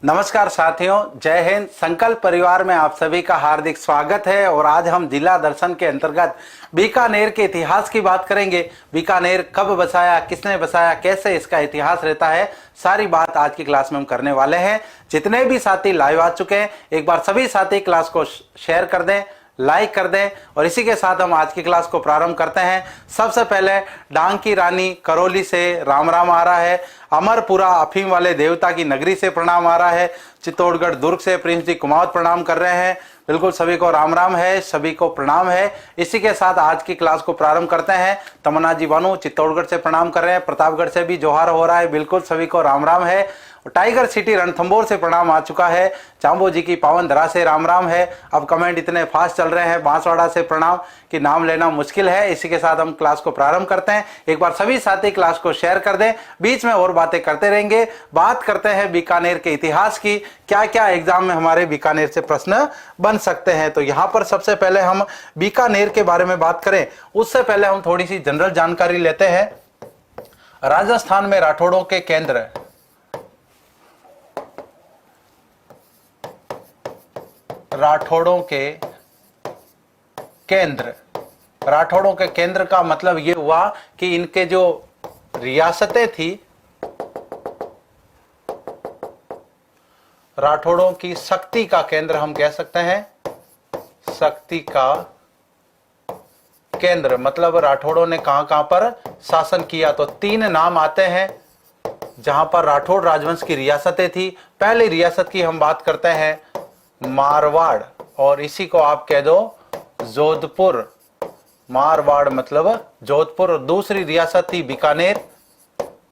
नमस्कार साथियों, जय हिंद। संकल्प परिवार में आप सभी का हार्दिक स्वागत है। और आज हम जिला दर्शन के अंतर्गत बीकानेर के इतिहास की बात करेंगे। बीकानेर कब बसाया, किसने बसाया, कैसे इसका इतिहास रहता है, सारी बात आज की क्लास में हम करने वाले हैं। जितने भी साथी लाइव आ चुके हैं, एक बार सभी साथी क्लास को शेयर कर दें, लाइक कर दें। और इसी के साथ हम आज की क्लास को प्रारंभ करते हैं। सबसे पहले डांग की रानी करौली से राम राम आ रहा है। अमरपुरा अफीम वाले देवता की नगरी से प्रणाम आ रहा है। चित्तौड़गढ़ दुर्ग से प्रिंस जी कुमावत प्रणाम कर रहे हैं। बिल्कुल सभी को राम राम है, सभी को प्रणाम है। इसी के साथ आज की क्लास को प्रारंभ करते हैं। तमन्ना जी बानू चित्तौड़गढ़ से प्रणाम कर रहे हैं। प्रतापगढ़ से भी जोहार हो रहा है। बिल्कुल सभी को राम राम है। टाइगर सिटी रणथंभौर से प्रणाम आ चुका है। चांबो जी की पावन धरा से राम राम है। अब कमेंट इतने फास्ट चल रहे हैं। बांसवाड़ा से प्रणाम कि नाम लेना मुश्किल है। इसी के साथ हम क्लास को प्रारंभ करते हैं। एक बार सभी साथी क्लास को शेयर कर दें, बीच में और बातें करते रहेंगे। बात करते हैं बीकानेर के इतिहास की। क्या क्या एग्जाम में हमारे बीकानेर से प्रश्न बन सकते हैं। तो यहाँ पर सबसे पहले हम बीकानेर के बारे में बात करें, उससे पहले हम थोड़ी सी जनरल जानकारी लेते हैं। राजस्थान में राठौड़ों के केंद्र, राठौड़ों के केंद्र का मतलब यह हुआ कि इनके जो रियासतें थी, राठौड़ों की शक्ति का केंद्र हम कह सकते हैं। शक्ति का केंद्र मतलब राठौड़ों ने कहां कहां पर शासन किया। तो तीन नाम आते हैं जहां पर राठौड़ राजवंश की रियासतें थी। पहली रियासत की हम बात करते हैं मारवाड़, और इसी को आप कह दो जोधपुर। मारवाड़ मतलब जोधपुर। दूसरी रियासत थी बीकानेर,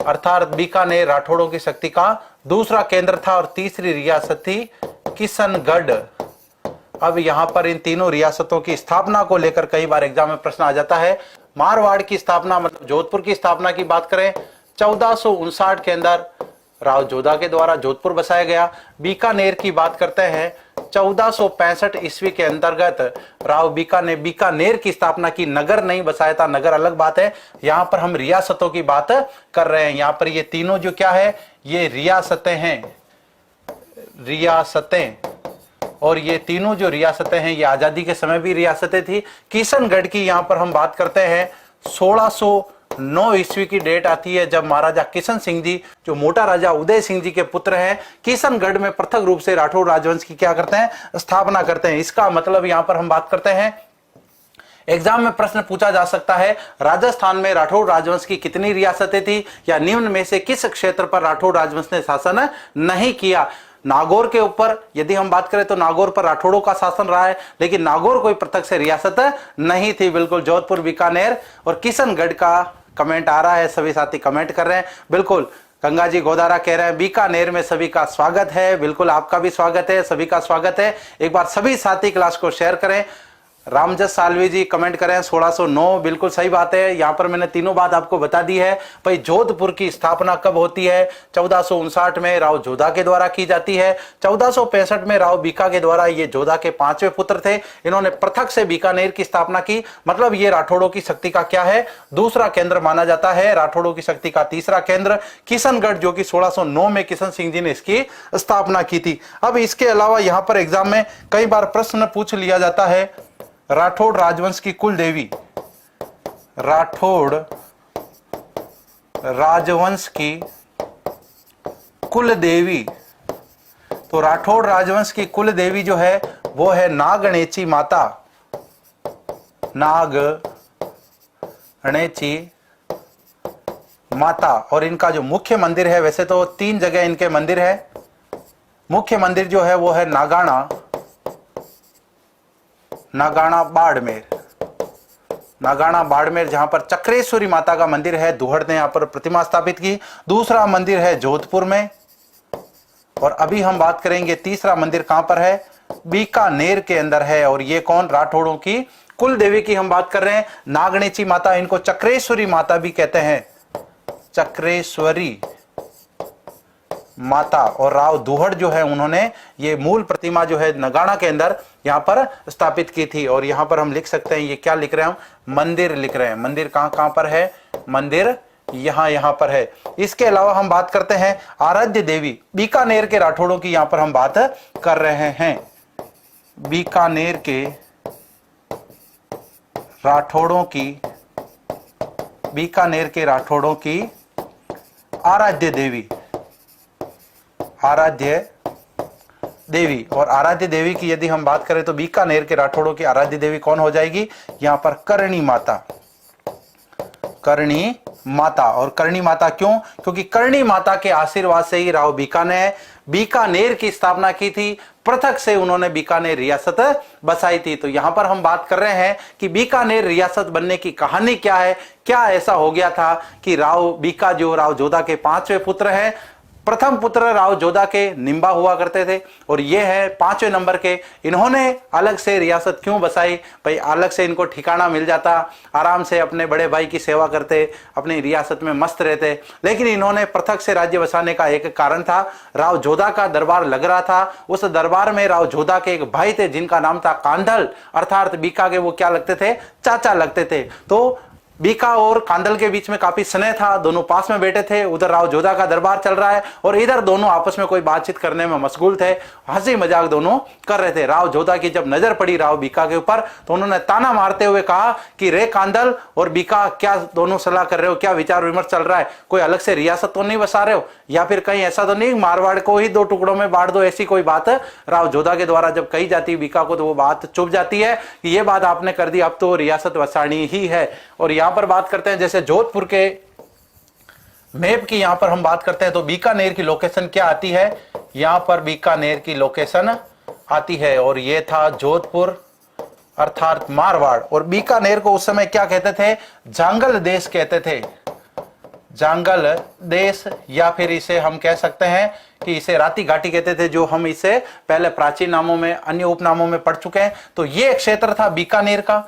अर्थात बीकानेर राठौड़ों की शक्ति का दूसरा केंद्र था। और तीसरी रियासत थी किशनगढ़। अब यहां पर इन तीनों रियासतों की स्थापना को लेकर कई बार एग्जाम में प्रश्न आ जाता है। मारवाड़ की स्थापना मतलब जोधपुर की स्थापना की बात करें, 1459 के अंदर राव जोधा के द्वारा जोधपुर बसाया गया। बीकानेर की बात करते हैं, 1465 ईस्वी के अंतर्गत राव बीकानेर की स्थापना की। नगर नहीं बसाया था, नगर अलग बात है। यहां पर हम रियासतों की बात कर रहे हैं। यहां पर ये तीनों जो क्या है, ये रियासतें हैं, रियासतें। और ये तीनों जो रियासतें हैं, ये आजादी के समय भी रियासतें थी। किशनगढ़ की यहां पर हम बात करते हैं, 1609 ईस्वी की डेट आती है, जब महाराजा किशन सिंह जी, जो मोटा राजा उदय सिंह जी के पुत्र हैं, किशनगढ़ में पृथक रूप से राठौड़ राजवंश की क्या करते हैं, स्थापना करते हैं। इसका मतलब यहां पर हम बात करते हैं, एग्जाम में प्रश्न पूछा जा सकता है, राजस्थान में राठौड़ राजवंश की कितनी रियासतें थी, या निम्न में से किस क्षेत्र पर राठौड़ राजवंश ने शासन नहीं किया। नागौर के ऊपर यदि हम बात करें तो नागौर पर राठौड़ों का शासन रहा है, लेकिन नागौर कोई पृथक से रियासत नहीं थी। बिल्कुल जोधपुर, बीकानेर और किशनगढ़ का कमेंट आ रहा है। सभी साथी कमेंट कर रहे हैं। बिल्कुल गंगा जी गोदारा कह रहे हैं बीकानेर में सभी का स्वागत है। बिल्कुल आपका भी स्वागत है, सभी का स्वागत है। एक बार सभी साथी क्लास को शेयर करें। रामजस सालवी जी कमेंट करें 1609, बिल्कुल सही बात है। यहां पर मैंने तीनों बात आपको बता दी है। भाई जोधपुर की स्थापना कब होती है, 1459 में राव जोधा के द्वारा की जाती है। 1465 में राव बीका के द्वारा, ये जोधा के पांचवें पुत्र थे, इन्होंने पृथक से बीकानेर की स्थापना की। मतलब ये राठौड़ों की शक्ति का क्या है, दूसरा केंद्र माना जाता है। राठौड़ों की शक्ति का तीसरा केंद्र किशनगढ़, जो कि 1609 में किशन सिंह जी ने इसकी स्थापना की थी। अब इसके अलावा यहां पर एग्जाम में कई बार प्रश्न पूछ लिया जाता है, राठौड़ राजवंश की कुल देवी, राठौड़ राजवंश की कुल देवी। तो राठौड़ राजवंश की कुल देवी जो है वो है नागणेची माता, नागणेची माता। और इनका जो मुख्य मंदिर है, वैसे तो 3 जगह इनके मंदिर है। मुख्य मंदिर जो है वो है नागाना बाड़मेर, जहां पर चक्रेश्वरी माता का मंदिर है। दुहड़ ने यहां पर प्रतिमा स्थापित की। दूसरा मंदिर है जोधपुर में। और अभी हम बात करेंगे तीसरा मंदिर कहां पर है, बीकानेर के अंदर है। और ये कौन, राठौड़ों की कुल देवी की हम बात कर रहे हैं, नागणेची माता। इनको चक्रेश्वरी माता भी कहते हैं, चक्रेश्वरी माता। और राव दुहड़ जो है, उन्होंने ये मूल प्रतिमा जो है नगाना के अंदर यहां पर स्थापित की थी। और यहां पर हम लिख सकते हैं, ये क्या लिख रहे हैं हम, मंदिर लिख रहे हैं। मंदिर कहां कहां पर है, मंदिर यहां पर है। इसके अलावा हम बात करते हैं आराध्य देवी, बीकानेर के राठौड़ों की यहां पर हम बात कर रहे हैं। बीकानेर के राठौड़ों की, बीकानेर के राठौड़ों की आराध्य देवी, आराध्य देवी। और आराध्य देवी की यदि हम बात करें तो बीकानेर के राठौड़ों की आराध्य देवी कौन हो जाएगी? यहां पर करणी माता, करणी माता। और करणी माता क्यों? क्योंकि करणी माता के आशीर्वाद से ही राव बीकानेर की स्थापना की थी, पृथक से उन्होंने बीकानेर रियासत बसाई थी। तो यहां पर हम बात कर रहे हैं कि बीकानेर रियासत बनने की कहानी क्या है, क्या ऐसा हो गया था कि राव बीका जो राव जोधा के 5वें पुत्र हैं, प्रथम पुत्र राव जोधा के निम्बा हुआ करते थे और ये है 5वें नंबर के। इन्होंने अलग से रियासत क्यों बसाई? भाई अलग से इनको ठिकाना मिल जाता, आराम से अपने बड़े भाई की सेवा करते, अपनी रियासत में मस्त रहते। लेकिन इन्होंने पृथक से राज्य बसाने का एक कारण था, राव जोधा का दरबार लग रहा था। उस दरबार में राव जोधा के एक भाई थे जिनका नाम था कांधल, अर्थात बीका के वो क्या लगते थे? चाचा लगते थे। तो बीका और कांदल के बीच में काफी स्नेह था, दोनों पास में बैठे थे। उधर राव जोधा का दरबार चल रहा है और इधर दोनों आपस में कोई बातचीत करने में मशगूल थे, हंसी मजाक दोनों कर रहे थे। राव जोधा की जब नजर पड़ी राव बीका के ऊपर तो उन्होंने ताना मारते हुए कहा कि रे कांदल और बीका, क्या दोनों सलाह कर रहे हो? क्या विचार विमर्श चल रहा है? कोई अलग से रियासत तो नहीं बसा रहे हो, या फिर कहीं ऐसा तो नहीं मारवाड़ को ही 2 टुकड़ों में बांट दो? ऐसी कोई बात राव जोधा के द्वारा जब कही जाती है बीका को तो वो बात चुप जाती है कि ये बात आपने कर दी, अब तो रियासत बसानी ही है। और यहां पर बात करते हैं जैसे जोधपुर के मैप की यहां पर हम बात करते हैं तो बीकानेर की लोकेशन क्या आती है? यहां पर बीकानेर की लोकेशन आती है और ये था जोधपुर अर्थात मारवाड़। और बीकानेर को उस समय क्या कहते थे? जांगल देश कहते थे, जांगल देश, या फिर इसे हम कह सकते हैं कि इसे राती घाटी कहते थे, जो हम इसे पहले प्राचीन नामों में, अन्य उपनामों में पढ़ चुके हैं। तो ये क्षेत्र था बीकानेर का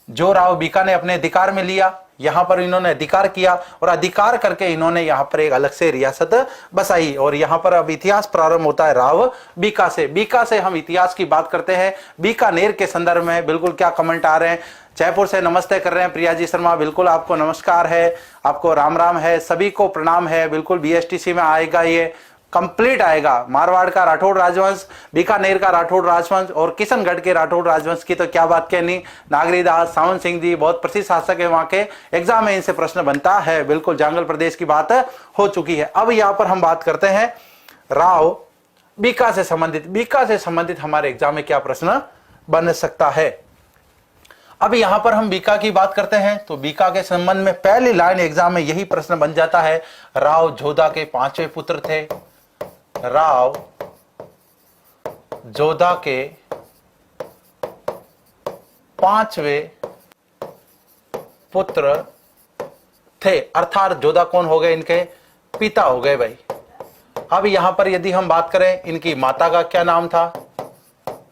जो राव बीका ने अपने अधिकार में लिया। यहां पर इन्होंने अधिकार किया और अधिकार करके इन्होंने यहां पर एक अलग से रियासत बसाई। और यहां पर अब इतिहास प्रारंभ होता है राव बीका से। बीका से हम इतिहास की बात करते हैं। बीकानेर के संदर्भ में बिल्कुल क्या कमेंट आ रहे हैं? जयपुर से नमस्ते कर रहे हैं प्रिया जी शर्मा, बिल्कुल आपको नमस्कार है, आपको राम राम है, सभी को प्रणाम है। बिल्कुल BSTC में आएगा, ये कंप्लीट आएगा। मारवाड़ का राठौड़ राजवंश, बीकानेर का राठौड़ राजवंश और किशनगढ़ के राठौड़ राजवंश की तो क्या बात कहनी। नागरीदास सावंत सिंह जी बहुत प्रसिद्ध शासक है, वहां के एग्जाम में इनसे प्रश्न बनता है। बिल्कुल जांगल प्रदेश की बात हो चुकी है। अब यहां पर हम बात करते हैं राव बीका से संबंधित। बीका से संबंधित हमारे एग्जाम में क्या प्रश्न बन सकता है? अब यहां पर हम बीका की बात करते हैं तो बीका के संबंध में पहली लाइन एग्जाम में यही प्रश्न बन जाता है। राव जोधा के 5वें पुत्र थे, राव जोधा के 5वें पुत्र थे, अर्थात जोधा कौन हो गए? इनके पिता हो गए भाई। अब यहां पर यदि हम बात करें इनकी माता का क्या नाम था?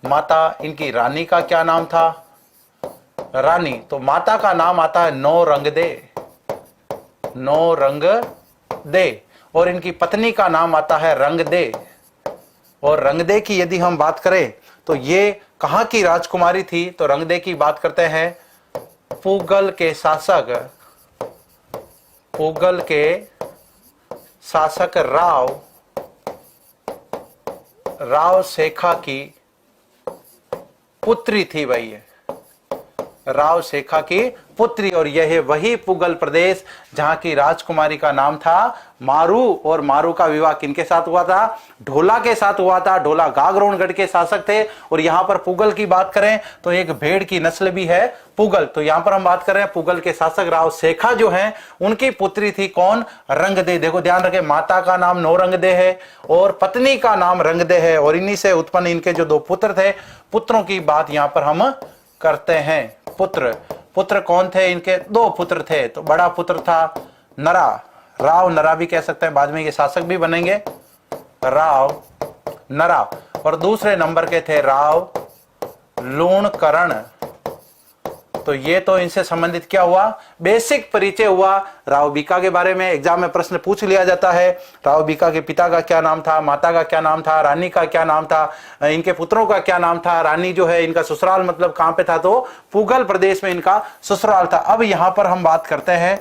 माता इनकी रानी का क्या नाम था? रानी, तो माता का नाम आता है नौरंगदे, नौरंगदे। और इनकी पत्नी का नाम आता है रंगदे। और रंगदे की यदि हम बात करें तो ये कहां की राजकुमारी थी? तो रंगदे की बात करते हैं पूगल के शासक, पूगल के शासक राव शेखा की पुत्री थी भाई, ये राव शेखा की पुत्री। और यह वही पुगल प्रदेश जहां की राजकुमारी का नाम था मारू। और मारू का विवाह किनके साथ हुआ था? ढोला के साथ हुआ था। ढोला गागरोणगढ़ के शासक थे। और यहां पर पुगल की बात करें तो एक भेड़ की नस्ल भी है पुगल। तो यहां पर हम बात करें पुगल के शासक राव शेखा जो हैं उनकी पुत्री थी कौन? रंगदे। देखो ध्यान रखें, माता का नाम नौरंगदे है और पत्नी का नाम रंगदे है। और इन्हीं से उत्पन्न इनके जो 2 पुत्र थे, पुत्रों की बात यहां पर हम करते हैं। पुत्र कौन थे? इनके 2 पुत्र थे। तो बड़ा पुत्र था नरा, राव नरा भी कह सकते हैं, बाद में ये शासक भी बनेंगे, राव नरा। और दूसरे नंबर के थे राव लूणकरण। तो ये तो इनसे संबंधित क्या हुआ? बेसिक परिचय हुआ। राव बीका के बारे में एग्जाम में प्रश्न पूछ लिया जाता है। राव बीका के पिता का क्या नाम था, माता का क्या नाम था, रानी का क्या नाम था, इनके पुत्रों का क्या नाम था। रानी जो है इनका ससुराल मतलब कहां पे था? तो पुगल प्रदेश में इनका ससुराल था। अब यहां पर हम बात करते हैं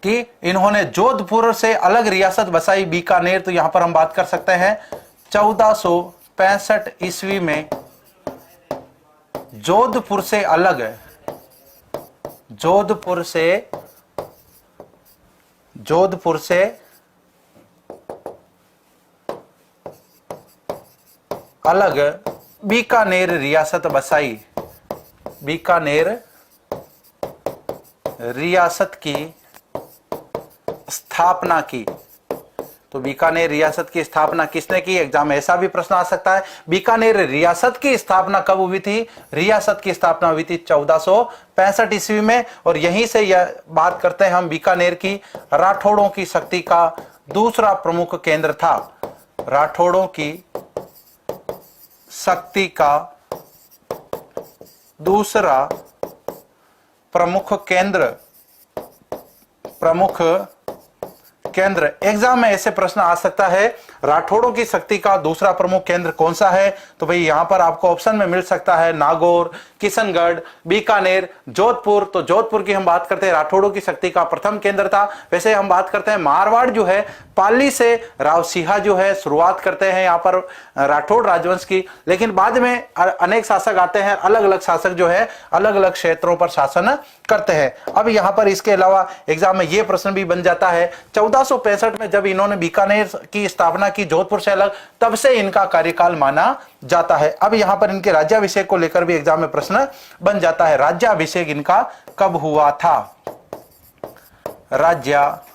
कि इन्होंने जोधपुर से अलग रियासत बसाई बीकानेर, तो यहां पर हम बात कर सकते हैं 1465 ईस्वी में जोधपुर से अलग, जोधपुर से अलग बीकानेर रियासत बसाई, बीकानेर रियासत की स्थापना की। तो बीकानेर रियासत की स्थापना किसने की? एग्जाम में ऐसा भी प्रश्न आ सकता है, बीकानेर रियासत की स्थापना कब हुई थी? रियासत की स्थापना हुई थी 1465 ईस्वी में। और यहीं से यह बात करते हैं हम बीकानेर की, राठौड़ों की शक्ति का दूसरा प्रमुख केंद्र था। राठौड़ों की शक्ति का दूसरा प्रमुख केंद्र। एग्जाम में ऐसे प्रश्न आ सकता है, राठौड़ों की शक्ति का दूसरा प्रमुख केंद्र कौन सा है? तो भाई यहां पर आपको ऑप्शन में मिल सकता है नागौर, किशनगढ़, बीकानेर, जोधपुर। तो जोधपुर की हम बात करते हैं, राठौड़ों की शक्ति का प्रथम केंद्र था। वैसे हम बात करते हैं मारवाड़ जो है, पाली से राव सिंहा जो है शुरुआत करते हैं यहां पर राठौड़ राजवंश की, लेकिन बाद में अनेक शासक आते हैं, अलग अलग शासक जो है अलग अलग क्षेत्रों पर शासन करते हैं। अब यहां पर इसके अलावा एग्जाम में यह प्रश्न भी बन जाता है, 1465 में जब इन्होंने बीकानेर की स्थापना की जोधपुर से अलग, तब से इनका कार्यकाल माना जाता है। अब यहां पर इनके राज्याभिषेक को लेकर भी एग्जाम में प्रश्न बन जाता है, राज्याभिषेक इनका कब हुआ था? राज्याभिषेक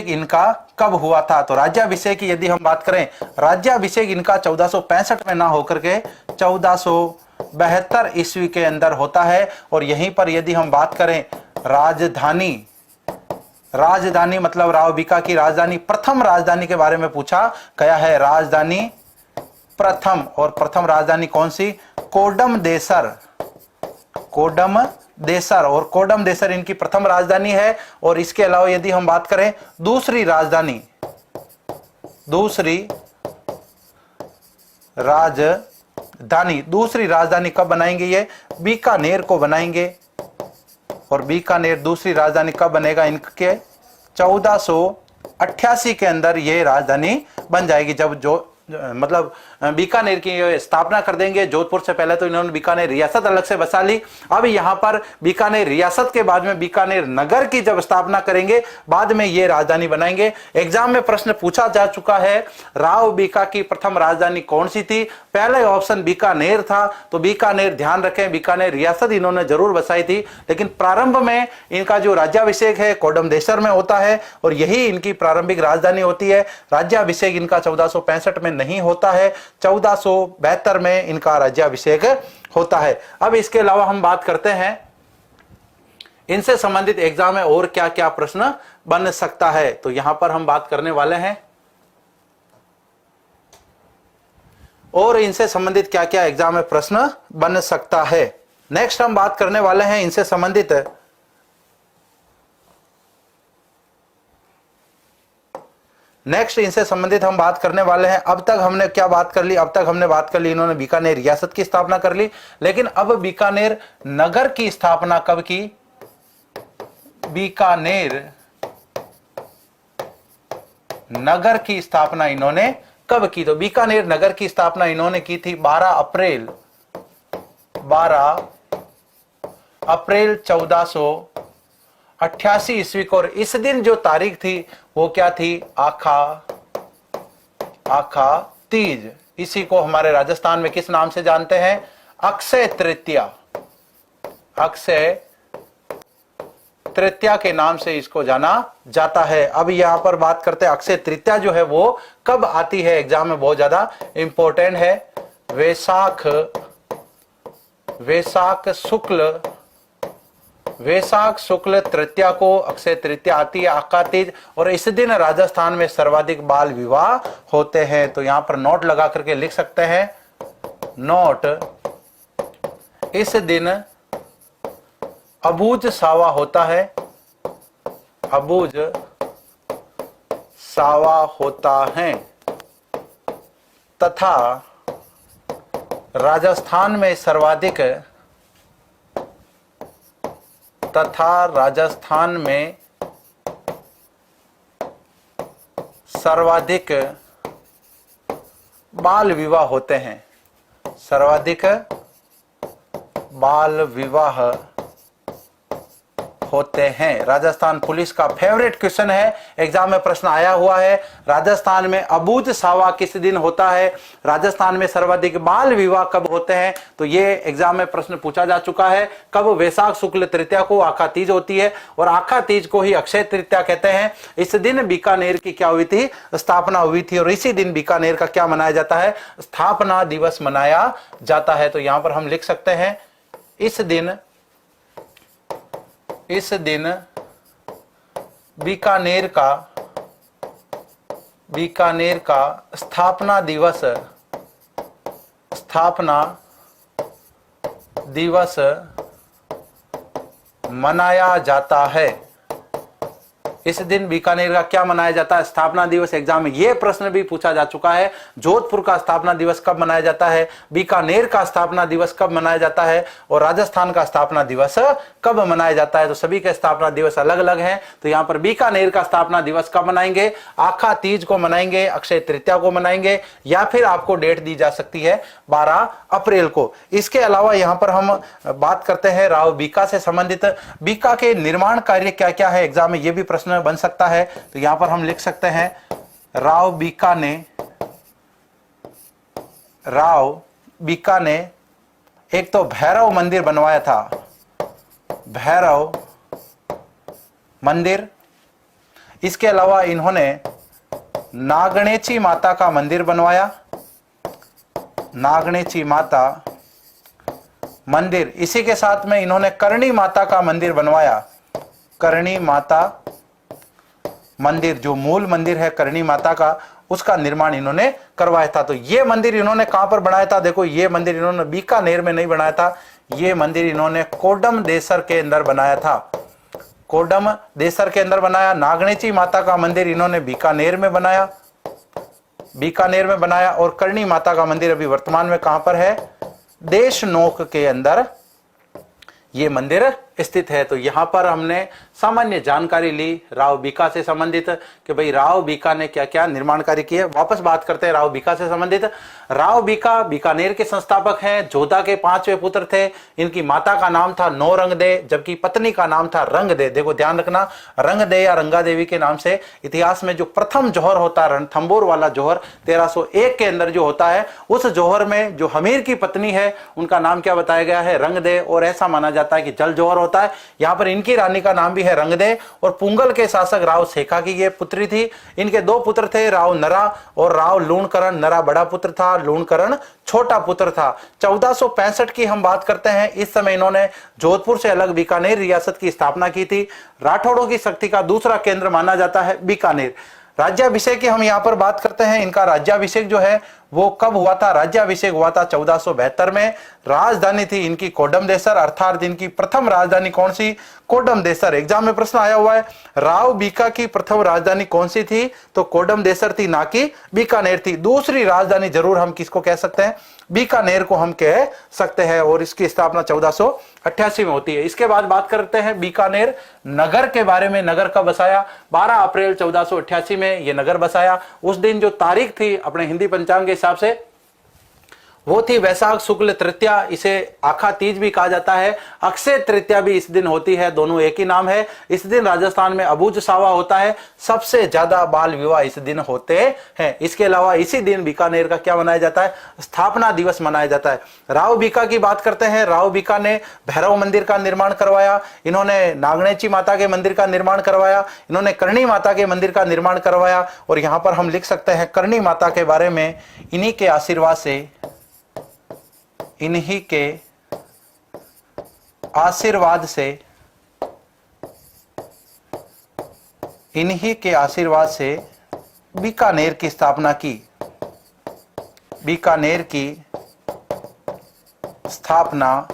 इनका कब हुआ था? तो राज्याभिषेक की यदि हम बात करें, राज्याभिषेक इनका 1465 में ना होकर के 1472 ईस्वी के अंदर होता है। और यहीं पर यदि हम बात करें राजधानी मतलब राव बीका की राजधानी, प्रथम राजधानी के बारे में पूछा गया है, राजधानी प्रथम, और प्रथम राजधानी कौन सी? कोडमदेसर। और कोडमदेसर इनकी प्रथम राजधानी है। और इसके अलावा यदि हम बात करें दूसरी राजधानी कब बनाएंगे? ये बीकानेर को बनाएंगे। और बीकानेर दूसरी राजधानी कब बनेगा इनके? 1488 के अंदर ये राजधानी बन जाएगी, जब मतलब बीकानेर की स्थापना कर देंगे। जोधपुर से पहले तो इन्होंने बीकानेर रियासत अलग से बसा ली, अब यहां पर बीकानेर रियासत के बाद में बीकानेर नगर की जब स्थापना करेंगे, बाद में ये राजधानी बनाएंगे। एग्जाम में प्रश्न पूछा जा चुका है, राव बीका की प्रथम राजधानी कौन सी थी? पहले ऑप्शन बीकानेर था, तो बीकानेर ध्यान रखें, बीकानेर रियासत इन्होंने जरूर बसाई थी, लेकिन प्रारंभ में इनका जो राज्याभिषेक है कोडमदेसर में होता है, और यही इनकी प्रारंभिक राजधानी होती है। राज्याभिषेक इनका 1465 में नहीं होता है, 1472 में इनका राज्याभिषेक होता है। अब इसके अलावा हम बात करते हैं इनसे संबंधित एग्जाम में और क्या क्या प्रश्न बन सकता है, तो यहां पर हम बात करने वाले हैं और इनसे संबंधित क्या क्या एग्जाम में प्रश्न बन सकता है। नेक्स्ट हम बात करने वाले हैं इनसे संबंधित हम बात करने वाले हैं। अब तक हमने क्या बात कर ली? अब तक हमने बात कर ली, इन्होंने बीकानेर रियासत की स्थापना कर ली, लेकिन अब बीकानेर नगर की स्थापना कब की? बीकानेर नगर की स्थापना इन्होंने कब की? तो बीकानेर नगर की स्थापना इन्होंने की थी 12 अप्रैल 1488 ईस्वी को। और इस दिन जो तारीख थी वो क्या थी? आखा तीज। इसी को हमारे राजस्थान में किस नाम से जानते हैं? अक्षय तृतीया के नाम से इसको जाना जाता है। अब यहां पर बात करते हैं अक्षय तृतीया जो है वो कब आती है, एग्जाम में बहुत ज्यादा इंपॉर्टेंट है। वैशाख शुक्ल तृतीया को अक्षय तृतीया आती है, आका तीज। और इस दिन राजस्थान में सर्वाधिक बाल विवाह होते हैं। तो यहां पर नोट लगा करके लिख सकते हैं, नोट, इस दिन अबूझ सावा होता है, अबूझ सावा होता है, तथा राजस्थान में सर्वाधिक तथा राजस्थान में सर्वाधिक बाल विवाह होते हैं। सर्वाधिक बाल विवाह होते हैं। राजस्थान पुलिस का फेवरेट क्वेश्चन है, एग्जाम में प्रश्न आया हुआ है। राजस्थान में अबूझ सावा किस दिन होता है? राजस्थान में सर्वाधिक बाल विवाह कब होते हैं? तो ये एग्जाम में प्रश्न पूछा जा चुका है। कब? वैशाख शुक्ल तृतीया को आखा तीज होती है और आखा तीज को ही अक्षय तृतीया कहते हैं। इस दिन बीकानेर की क्या हुई थी? स्थापना हुई थी। और इसी दिन बीकानेर का क्या मनाया जाता है? स्थापना दिवस मनाया जाता है। तो यहां पर हम लिख सकते हैं इस दिन बीकानेर का स्थापना दिवस मनाया जाता है। इस दिन बीकानेर का क्या मनाया जाता है? स्थापना दिवस। एग्जाम में यह प्रश्न भी पूछा जा चुका है। जोधपुर का स्थापना दिवस कब मनाया जाता है? बीकानेर का स्थापना दिवस कब मनाया जाता है? और राजस्थान का स्थापना दिवस कब मनाया जाता है? तो सभी के स्थापना दिवस अलग अलग हैं। तो यहां पर बीकानेर का स्थापना दिवस कब मनाएंगे? आखा तीज को मनाएंगे, अक्षय तृतीया को मनाएंगे, या फिर आपको डेट दी जा सकती है 12 अप्रैल को। इसके अलावा यहां पर हम बात करते हैं राव बीका से संबंधित। बीका के निर्माण कार्य क्या क्या है? एग्जाम में यह भी प्रश्न बन सकता है। तो यहां पर हम लिख सकते हैं राव बीका ने एक तो भैरव मंदिर बनवाया था, भैरव मंदिर। इसके अलावा इन्होंने नागणेची माता का मंदिर बनवाया, नागणेची माता मंदिर। इसी के साथ में इन्होंने करणी माता का मंदिर बनवाया, करणी माता मंदिर, जो मूल मंदिर है करणी माता का, उसका निर्माण इन्होंने करवाया था। तो ये मंदिर इन्होंने कहां पर बनाया था? देखो, ये मंदिर इन्होंने बीकानेर में नहीं बनाया था, ये मंदिर इन्होंने कोडम देसर के अंदर बनाया था, कोडम देसर के अंदर बनाया। नागणेची माता का मंदिर इन्होंने बीकानेर में बनाया, बीकानेर में बनाया। और करणी माता का मंदिर अभी वर्तमान में कहां पर है? देशनोक के अंदर ये मंदिर स्थित है। तो यहां पर हमने सामान्य जानकारी ली राव बीका से संबंधित कि भाई राव बीका ने क्या क्या निर्माण कार्य किए। वापस बात करते हैं राव बीका से संबंधित। राव बीका बीकानेर के संस्थापक हैं, जोधा के 5वें पुत्र थे। इनकी माता का नाम था नौरंगदे, जबकि पत्नी का नाम था रंगदे। देखो ध्यान रखना, रंगदे या रंगा देवी के नाम से इतिहास में जो प्रथम जौहर होता है, रणथंबोर वाला जौहर 1301 के अंदर जो होता है, उस जौहर में जो हमीर की पत्नी है उनका नाम क्या बताया गया है? रंगदे। और ऐसा माना जाता है कि जल जौहर होता है। यहां पर इनकी रानी का नाम भी है रंगदे। और पुंगल के शासक राव सेखा की ये पुत्री थी। इनके 2 पुत्र थे, राव नरा और राव लूणकरण। नरा बड़ा पुत्र था, लूणकरण छोटा पुत्र था। 1465 की हम बात करते हैं। इस समय इन्होंने जोधपुर से अलग बीकानेर रियासत की स्थापना की थी। राठौड़ों की शक्ति का दूसरा केंद्र माना जाता है बीकानेर। राज्याभिषेक की हम यहां पर बात करते हैं। इनका राज्याभिषेक जो है वो कब हुआ था? राज्याभिषेक हुआ था 1472 में। राजधानी थी इनकी कोडम देसर, अर्थात इनकी प्रथम राजधानी कौन सी? कोडम देसर। एग्जाम में प्रश्न आया हुआ है, राव बीका की प्रथम राजधानी कौन सी थी? तो कोडम देसर थी, ना कि बीकानेर थी। दूसरी राजधानी जरूर हम किसको कह सकते हैं? बीकानेर को हम कह सकते हैं। और इसकी स्थापना 1488 में होती है। इसके बाद बात करते हैं बीकानेर नगर के बारे में। नगर कब बसाया? 12 अप्रैल 1488 में यह नगर बसाया। उस दिन जो तारीख थी अपने हिंदी पंचांग के हिसाब से वो थी वैशाख शुक्ल तृतीया। इसे आखा तीज भी कहा जाता है, अक्षय तृतीया भी इस दिन होती है, दोनों एक ही नाम है। इस दिन राजस्थान में अबूझ सावा होता है, सबसे ज्यादा बाल विवाह इस दिन होते हैं। इसके अलावा इसी दिन बीकानेर का क्या मनाया जाता है? स्थापना दिवस मनाया जाता है। राव बीका की बात करते हैं। राव बीका ने भैरव मंदिर का निर्माण करवाया, इन्होंने नागणेची माता के मंदिर का निर्माण करवाया, इन्होंने करणी माता के मंदिर का निर्माण करवाया। और यहां पर हम लिख सकते हैं करणी माता के बारे में, इन्हीं के आशीर्वाद से, इन्हीं के आशीर्वाद से, इन्हीं के आशीर्वाद से बीकानेर की स्थापना की, बीकानेर की स्थापना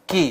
की।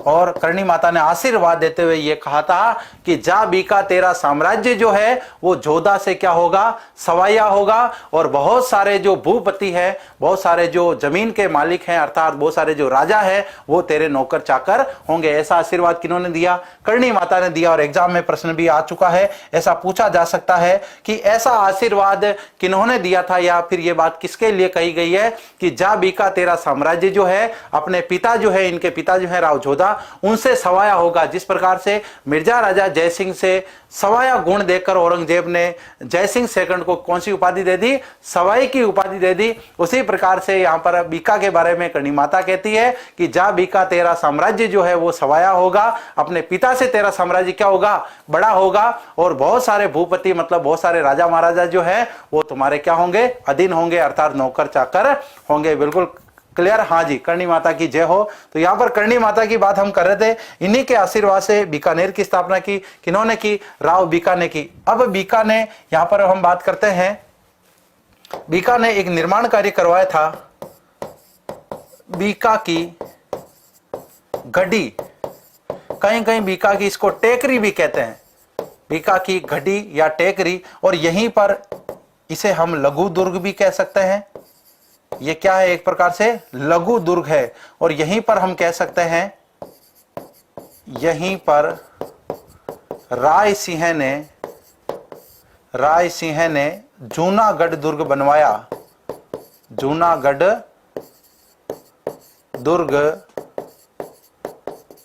और करणी माता ने आशीर्वाद देते हुए ये कहा था कि जा बीका तेरा साम्राज्य जो है वो जोधा से क्या होगा, सवाया होगा, और बहुत सारे जो भूपति है, बहुत सारे जो जमीन के मालिक हैं, अर्थात बहुत सारे जो राजा है वो तेरे नौकर चाकर होंगे। ऐसा आशीर्वाद किन्होंने दिया, करणी माता ने दिया। और एग्जाम में प्रश्न भी आ चुका है, ऐसा पूछा जा सकता है कि ऐसा आशीर्वाद किन्होंने दिया था, या फिर ये बात किसके लिए कही गई है कि जा बीका तेरा साम्राज्य जो है अपने पिता जो है, इनके पिता जो है राव जोधा, उनसे सवाया होगा। जिस प्रकार से मिर्जा राजा जयसिंह से सवाया गुण देकर औरंगजेब ने जयसिंह सेकंड को कौन सी उपाधि दे दी, सवाई की उपाधि दे दी, उसी प्रकार से यहां पर बीका के बारे में करणी माता कहती है कि जा बीका तेरा साम्राज्य जो है वो सवाया होगा, अपने पिता से तेरा साम्राज्य क्या होगा, बड़ा होगा, और बहुत सारे भूपति मतलब बहुत सारे राजा महाराजा जो है वो तुम्हारे क्या होंगे, अधीन होंगे, अर्थात नौकर चाकर होंगे। बिल्कुल क्लियर, हाँ जी, करणी माता की जय हो। तो यहां पर करणी माता की बात हम कर रहे थे, इन्हीं के आशीर्वाद से बीकानेर की स्थापना की, किन्होंने की, राव बीका ने की। अब बीका ने यहां पर हम बात करते हैं, बीका ने एक निर्माण कार्य करवाया था, बीका की गढ़ी, कहीं कहीं बीका की इसको टेकरी भी कहते हैं, बीका की गढ़ी या टेकरी, और यहीं पर इसे हम लघु दुर्ग भी कह सकते हैं। ये क्या है, एक प्रकार से लघु दुर्ग है। और यहीं पर हम कह सकते हैं, यहीं पर राय सिंह ने जूनागढ़ दुर्ग बनवाया, जूनागढ़ दुर्ग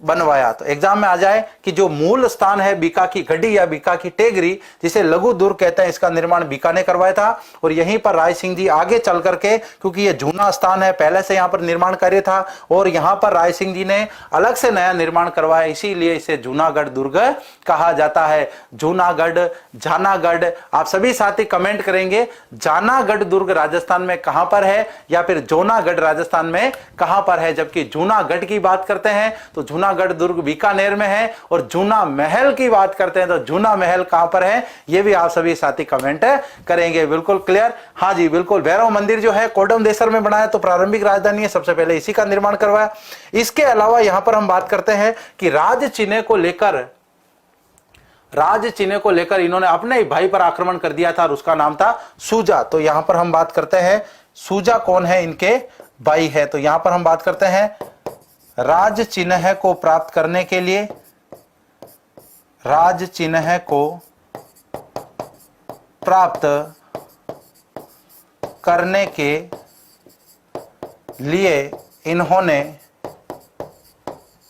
बनवाया। तो एग्जाम में आ जाए कि जो मूल स्थान है बीका की गढ़ी या बीका की टेगरी, जिसे लघु दुर्ग कहते हैं, इसका निर्माण बीका ने करवाया था। और यहीं पर राय सिंह जी आगे चल करके, क्योंकि ये जूना स्थान है, पहले से यहां पर निर्माण कार्य था, और यहां पर राय सिंह जी ने अलग से नया निर्माण करवाया, इसीलिए इसे जूनागढ़ दुर्ग कहा जाता है। जूनागढ़, जानागढ़, आप सभी साथी कमेंट करेंगे जानागढ़ दुर्ग राजस्थान में कहां पर है, या फिर जूनागढ़ राजस्थान में कहां पर है। जबकि जूनागढ़ की बात करते हैं तो जूनागढ़ दुर्ग बीकानेर में है, और जूना महल की बात करते हैं तो जूना महल कहां पर है, ये भी आप सभी साथी कमेंट करेंगे। बिल्कुल क्लियर, हाँ जी बिल्कुल। भैरव मंदिर जो है कोडम देसर में बनाया, तो प्रारंभिक राजधानी है, सबसे पहले इसी का निर्माण करवाया। इसके अलावा यहां पर हम बात करते हैं कि राज चिन्ह को लेकर इन्होंने अपने ही भाई पर आक्रमण कर दिया था, और उसका नाम था सूजा। तो यहां पर हम बात करते हैं सूजा कौन है, इनके भाई है। तो यहां पर हम बात करते हैं राज चिन्ह को प्राप्त करने के लिए, राज चिन्ह को प्राप्त करने के लिए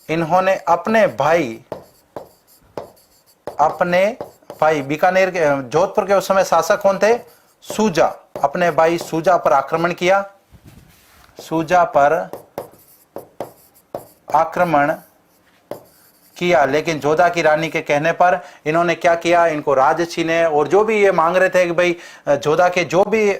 इन्होंने अपने भाई बीकानेर के, जोधपुर के उस समय शासक कौन थे, सूजा, अपने भाई सूजा पर आक्रमण किया, सूजा पर आक्रमण किया। लेकिन जोधा की रानी के कहने पर इन्होंने क्या किया, इनको राज छीने, और जो भी ये मांग रहे थे कि भाई जोधा के जो भी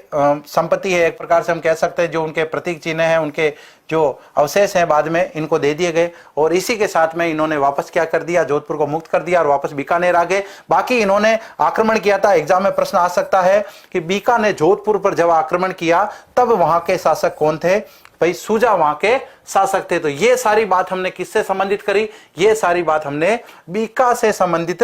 संपत्ति है, एक प्रकार से हम कह सकते हैं जो उनके प्रतीक चिन्ह हैं, उनके जो अवशेष हैं, बाद में इनको दे दिए गए। और इसी के साथ में इन्होंने वापस क्या कर दिया, जोधपुर को मुक्त कर दिया और वापस बीकानेर आ गए। बाकी इन्होंने आक्रमण किया था, एग्जाम में प्रश्न आ सकता है कि बीका ने जोधपुर पर जब आक्रमण किया तब वहां के शासक कौन थे, भाई सूजा वहां के शासक थे। तो ये सारी बात हमने किससे संबंधित करी, ये सारी बात हमने बीका से संबंधित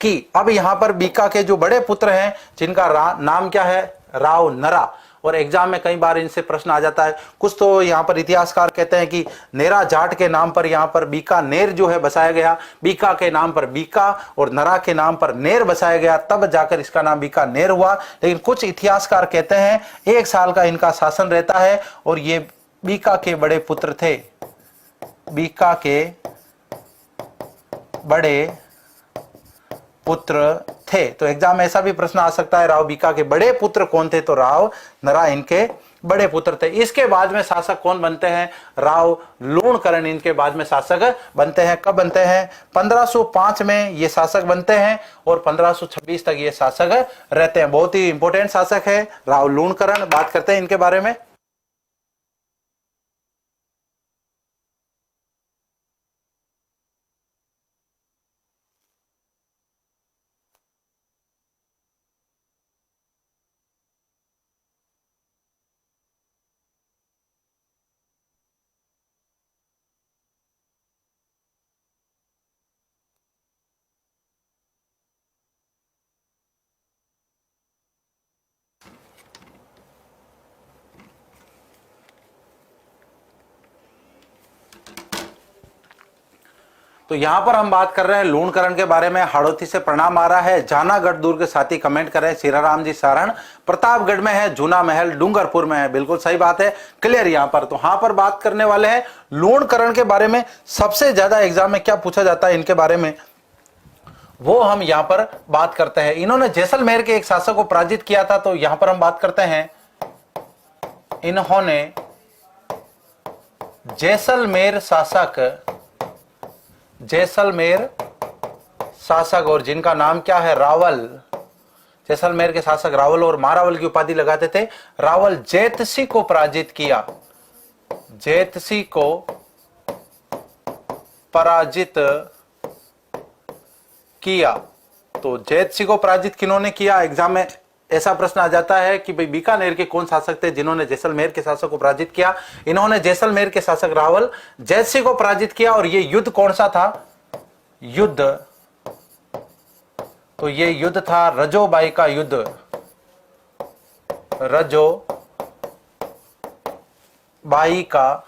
की। अब यहां पर बीका के जो बड़े पुत्र हैं, जिनका नाम क्या है, राव नरा, और एग्जाम में कई बार इनसे प्रश्न आ जाता है। कुछ तो यहां पर इतिहासकार कहते हैं कि नेरा जाट के नाम पर यहां पर बीकानेर जो है बसाया गया, बीका के नाम पर बीका और नरा के नाम पर नेर बसाया गया, तब जाकर इसका नाम बीकानेर हुआ। लेकिन कुछ इतिहासकार कहते हैं 1 साल का इनका शासन रहता है, और ये बीका के बड़े पुत्र थे, बीका के बड़े पुत्र थे। तो एग्जाम में ऐसा भी प्रश्न आ सकता है, राव बीका के बड़े पुत्र कौन थे, तो राव नरा इनके बड़े पुत्र थे। इसके बाद में शासक कौन बनते हैं, राव लूणकरण इनके बाद में शासक बनते हैं। कब बनते हैं, 1505 में ये शासक बनते हैं, और 1526 तक ये शासक रहते हैं। बहुत ही इंपॉर्टेंट शासक है राव लूणकरण, बात करते हैं इनके बारे में। तो यहां पर हम बात कर रहे हैं लूणकरण के बारे में। हाड़ौती से प्रणाम आ रहा है। जानागढ़ दुर्ग के साथी कमेंट कर रहे हैं सीराराम जी सारण। प्रतापगढ़ में है, जूना महल डूंगरपुर में है। बिल्कुल सही बात है, क्लियर यहां पर। तो यहां पर बात करने वाले हैं लूणकरण के बारे में। सबसे ज्यादा एग्जाम में क्या पूछा जाता है इनके बारे में, वो हम यहां पर बात करते हैं। इन्होंने जैसलमेर के एक शासक को पराजित किया था, तो यहां पर हम बात करते हैं इन्होंने जैसलमेर शासक और जिनका नाम क्या है, रावल। जैसलमेर के शासक रावल और महारावल की उपाधि लगाते थे। रावल जैतसी को पराजित किया, जैतसी को पराजित किया। तो जैतसी को पराजित किन्होंने किया, एग्जाम में ऐसा प्रश्न आ जाता है कि भाई बीकानेर के कौन शासक थे जिन्होंने जैसलमेर के शासक को पराजित किया। इन्होंने जैसलमेर के शासक रावल जैतसी को पराजित किया। और ये युद्ध कौन सा था, युद्ध, तो ये युद्ध था रजोबाई का युद्ध। रजोबाई का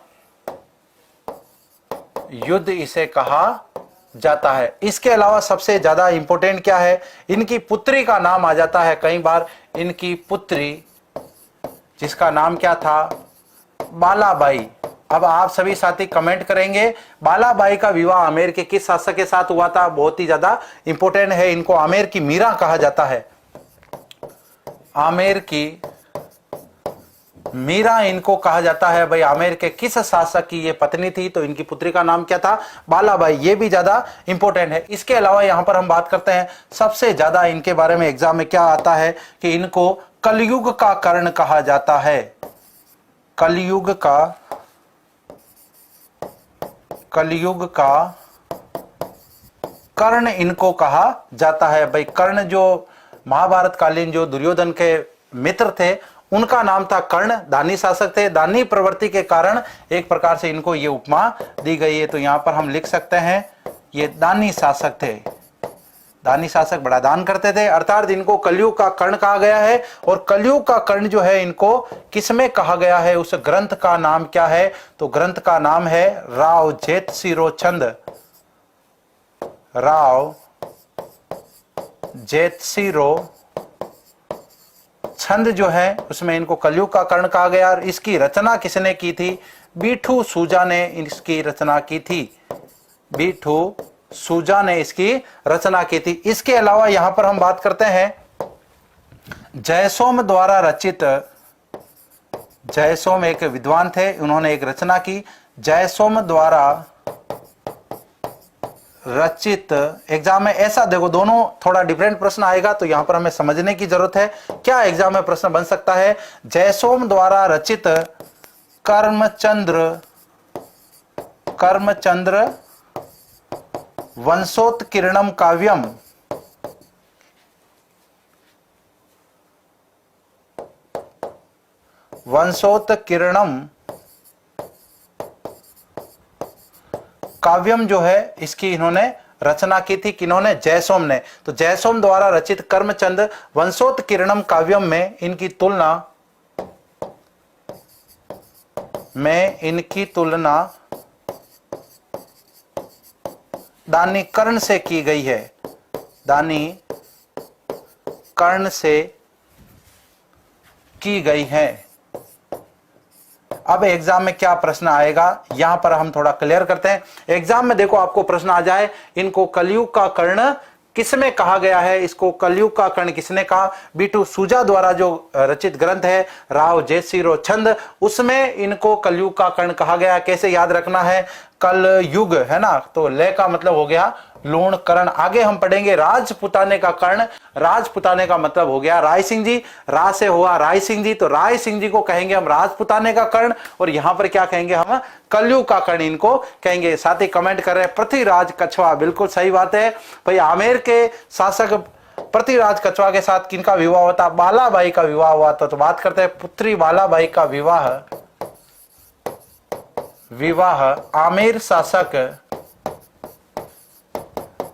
युद्ध इसे कहा जाता है। इसके अलावा सबसे ज्यादा इंपॉर्टेंट क्या है, इनकी पुत्री का नाम आ जाता है कई बार। इनकी पुत्री जिसका नाम क्या था, बालाबाई। अब आप सभी साथी कमेंट करेंगे बालाबाई का विवाह आमेर के किस शासक के साथ हुआ था। बहुत ही ज्यादा इंपॉर्टेंट है। इनको आमेर की मीरा कहा जाता है। आमेर की मीरा इनको कहा जाता है। भाई आमेर के किस शासक की ये पत्नी थी, तो इनकी पुत्री का नाम क्या था, बालाबाई। ये भी ज्यादा इंपॉर्टेंट है। इसके अलावा यहां पर हम बात करते हैं सबसे ज्यादा इनके बारे में एग्जाम में क्या आता है कि इनको कलयुग का कर्ण कहा जाता है। कलयुग का कर्ण इनको कहा जाता है। भाई कर्ण जो महाभारत कालीन जो दुर्योधन के मित्र थे, उनका नाम था कर्ण। दानी शासक थे। दानी प्रवृत्ति के कारण एक प्रकार से इनको ये उपमा दी गई है। तो यहां पर हम लिख सकते हैं ये दानी शासक थे। दानी शासक बड़ा दान करते थे, अर्थात इनको कलयुग का कर्ण कहा गया है। और कलयुग का कर्ण जो है इनको किसमें कहा गया है, उस ग्रंथ का नाम क्या है, तो ग्रंथ का नाम है राव जेतसिरो छंद। राव जेतसिरो छंद जो है उसमें इनको कलयुग का कर्ण कहा गया। और इसकी रचना किसने की थी, बीठू सूजा ने इसकी रचना की थी। बीठू सूजा ने इसकी रचना की थी। इसके अलावा यहां पर हम बात करते हैं जयसोम द्वारा रचित। जयसोम एक विद्वान थे, उन्होंने एक रचना की। जयसोम द्वारा रचित, एग्जाम में ऐसा देखो दोनों थोड़ा डिफरेंट प्रश्न आएगा, तो यहां पर हमें समझने की जरूरत है क्या एग्जाम में प्रश्न बन सकता है। जयसोम द्वारा रचित कर्मचंद्र वंशोत्कीर्णम काव्यम। वंशोत्कीर्णम काव्यम जो है इसकी इन्होंने रचना की थी। किन्होंने, जयसोम ने। तो जयसोम द्वारा रचित कर्मचंद वंशोत्कीर्णम काव्यम में इनकी तुलना दानी कर्ण से की गई है। दानी कर्ण से की गई है। अब एग्जाम में क्या प्रश्न आएगा यहां पर हम थोड़ा क्लियर करते हैं। एग्जाम में देखो आपको प्रश्न आ जाए इनको कलयुग का कर्ण किसमें कहा गया है, इसको कलयुग का कर्ण किसने कहा, बीटू सूजा द्वारा जो रचित ग्रंथ है राव जेतसिरो छंद, उसमें इनको कलयुग का कर्ण कहा गया। कैसे याद रखना है, कल युग है ना, तो ले का मतलब हो गया लूण कर्ण। आगे हम पढ़ेंगे राजपुताने का कर्ण। राजपुताने का मतलब हो गया राय सिंह जी। रा से हुआ राय सिंह जी, तो राय सिंह जी को कहेंगे हम राजपुताने का कर्ण। और यहां पर क्या कहेंगे हम, कलयुग का कर्ण इनको कहेंगे। साथ ही कमेंट कर रहे हैं पृथ्वीराज कछवा, बिल्कुल सही बात है भाई। आमेर के शासक पृथ्वीराज कछवा के साथ किनका विवाह होता, बालाबाई का विवाह हुआ था। तो बात करते हैं पुत्री बालाबाई का विवाह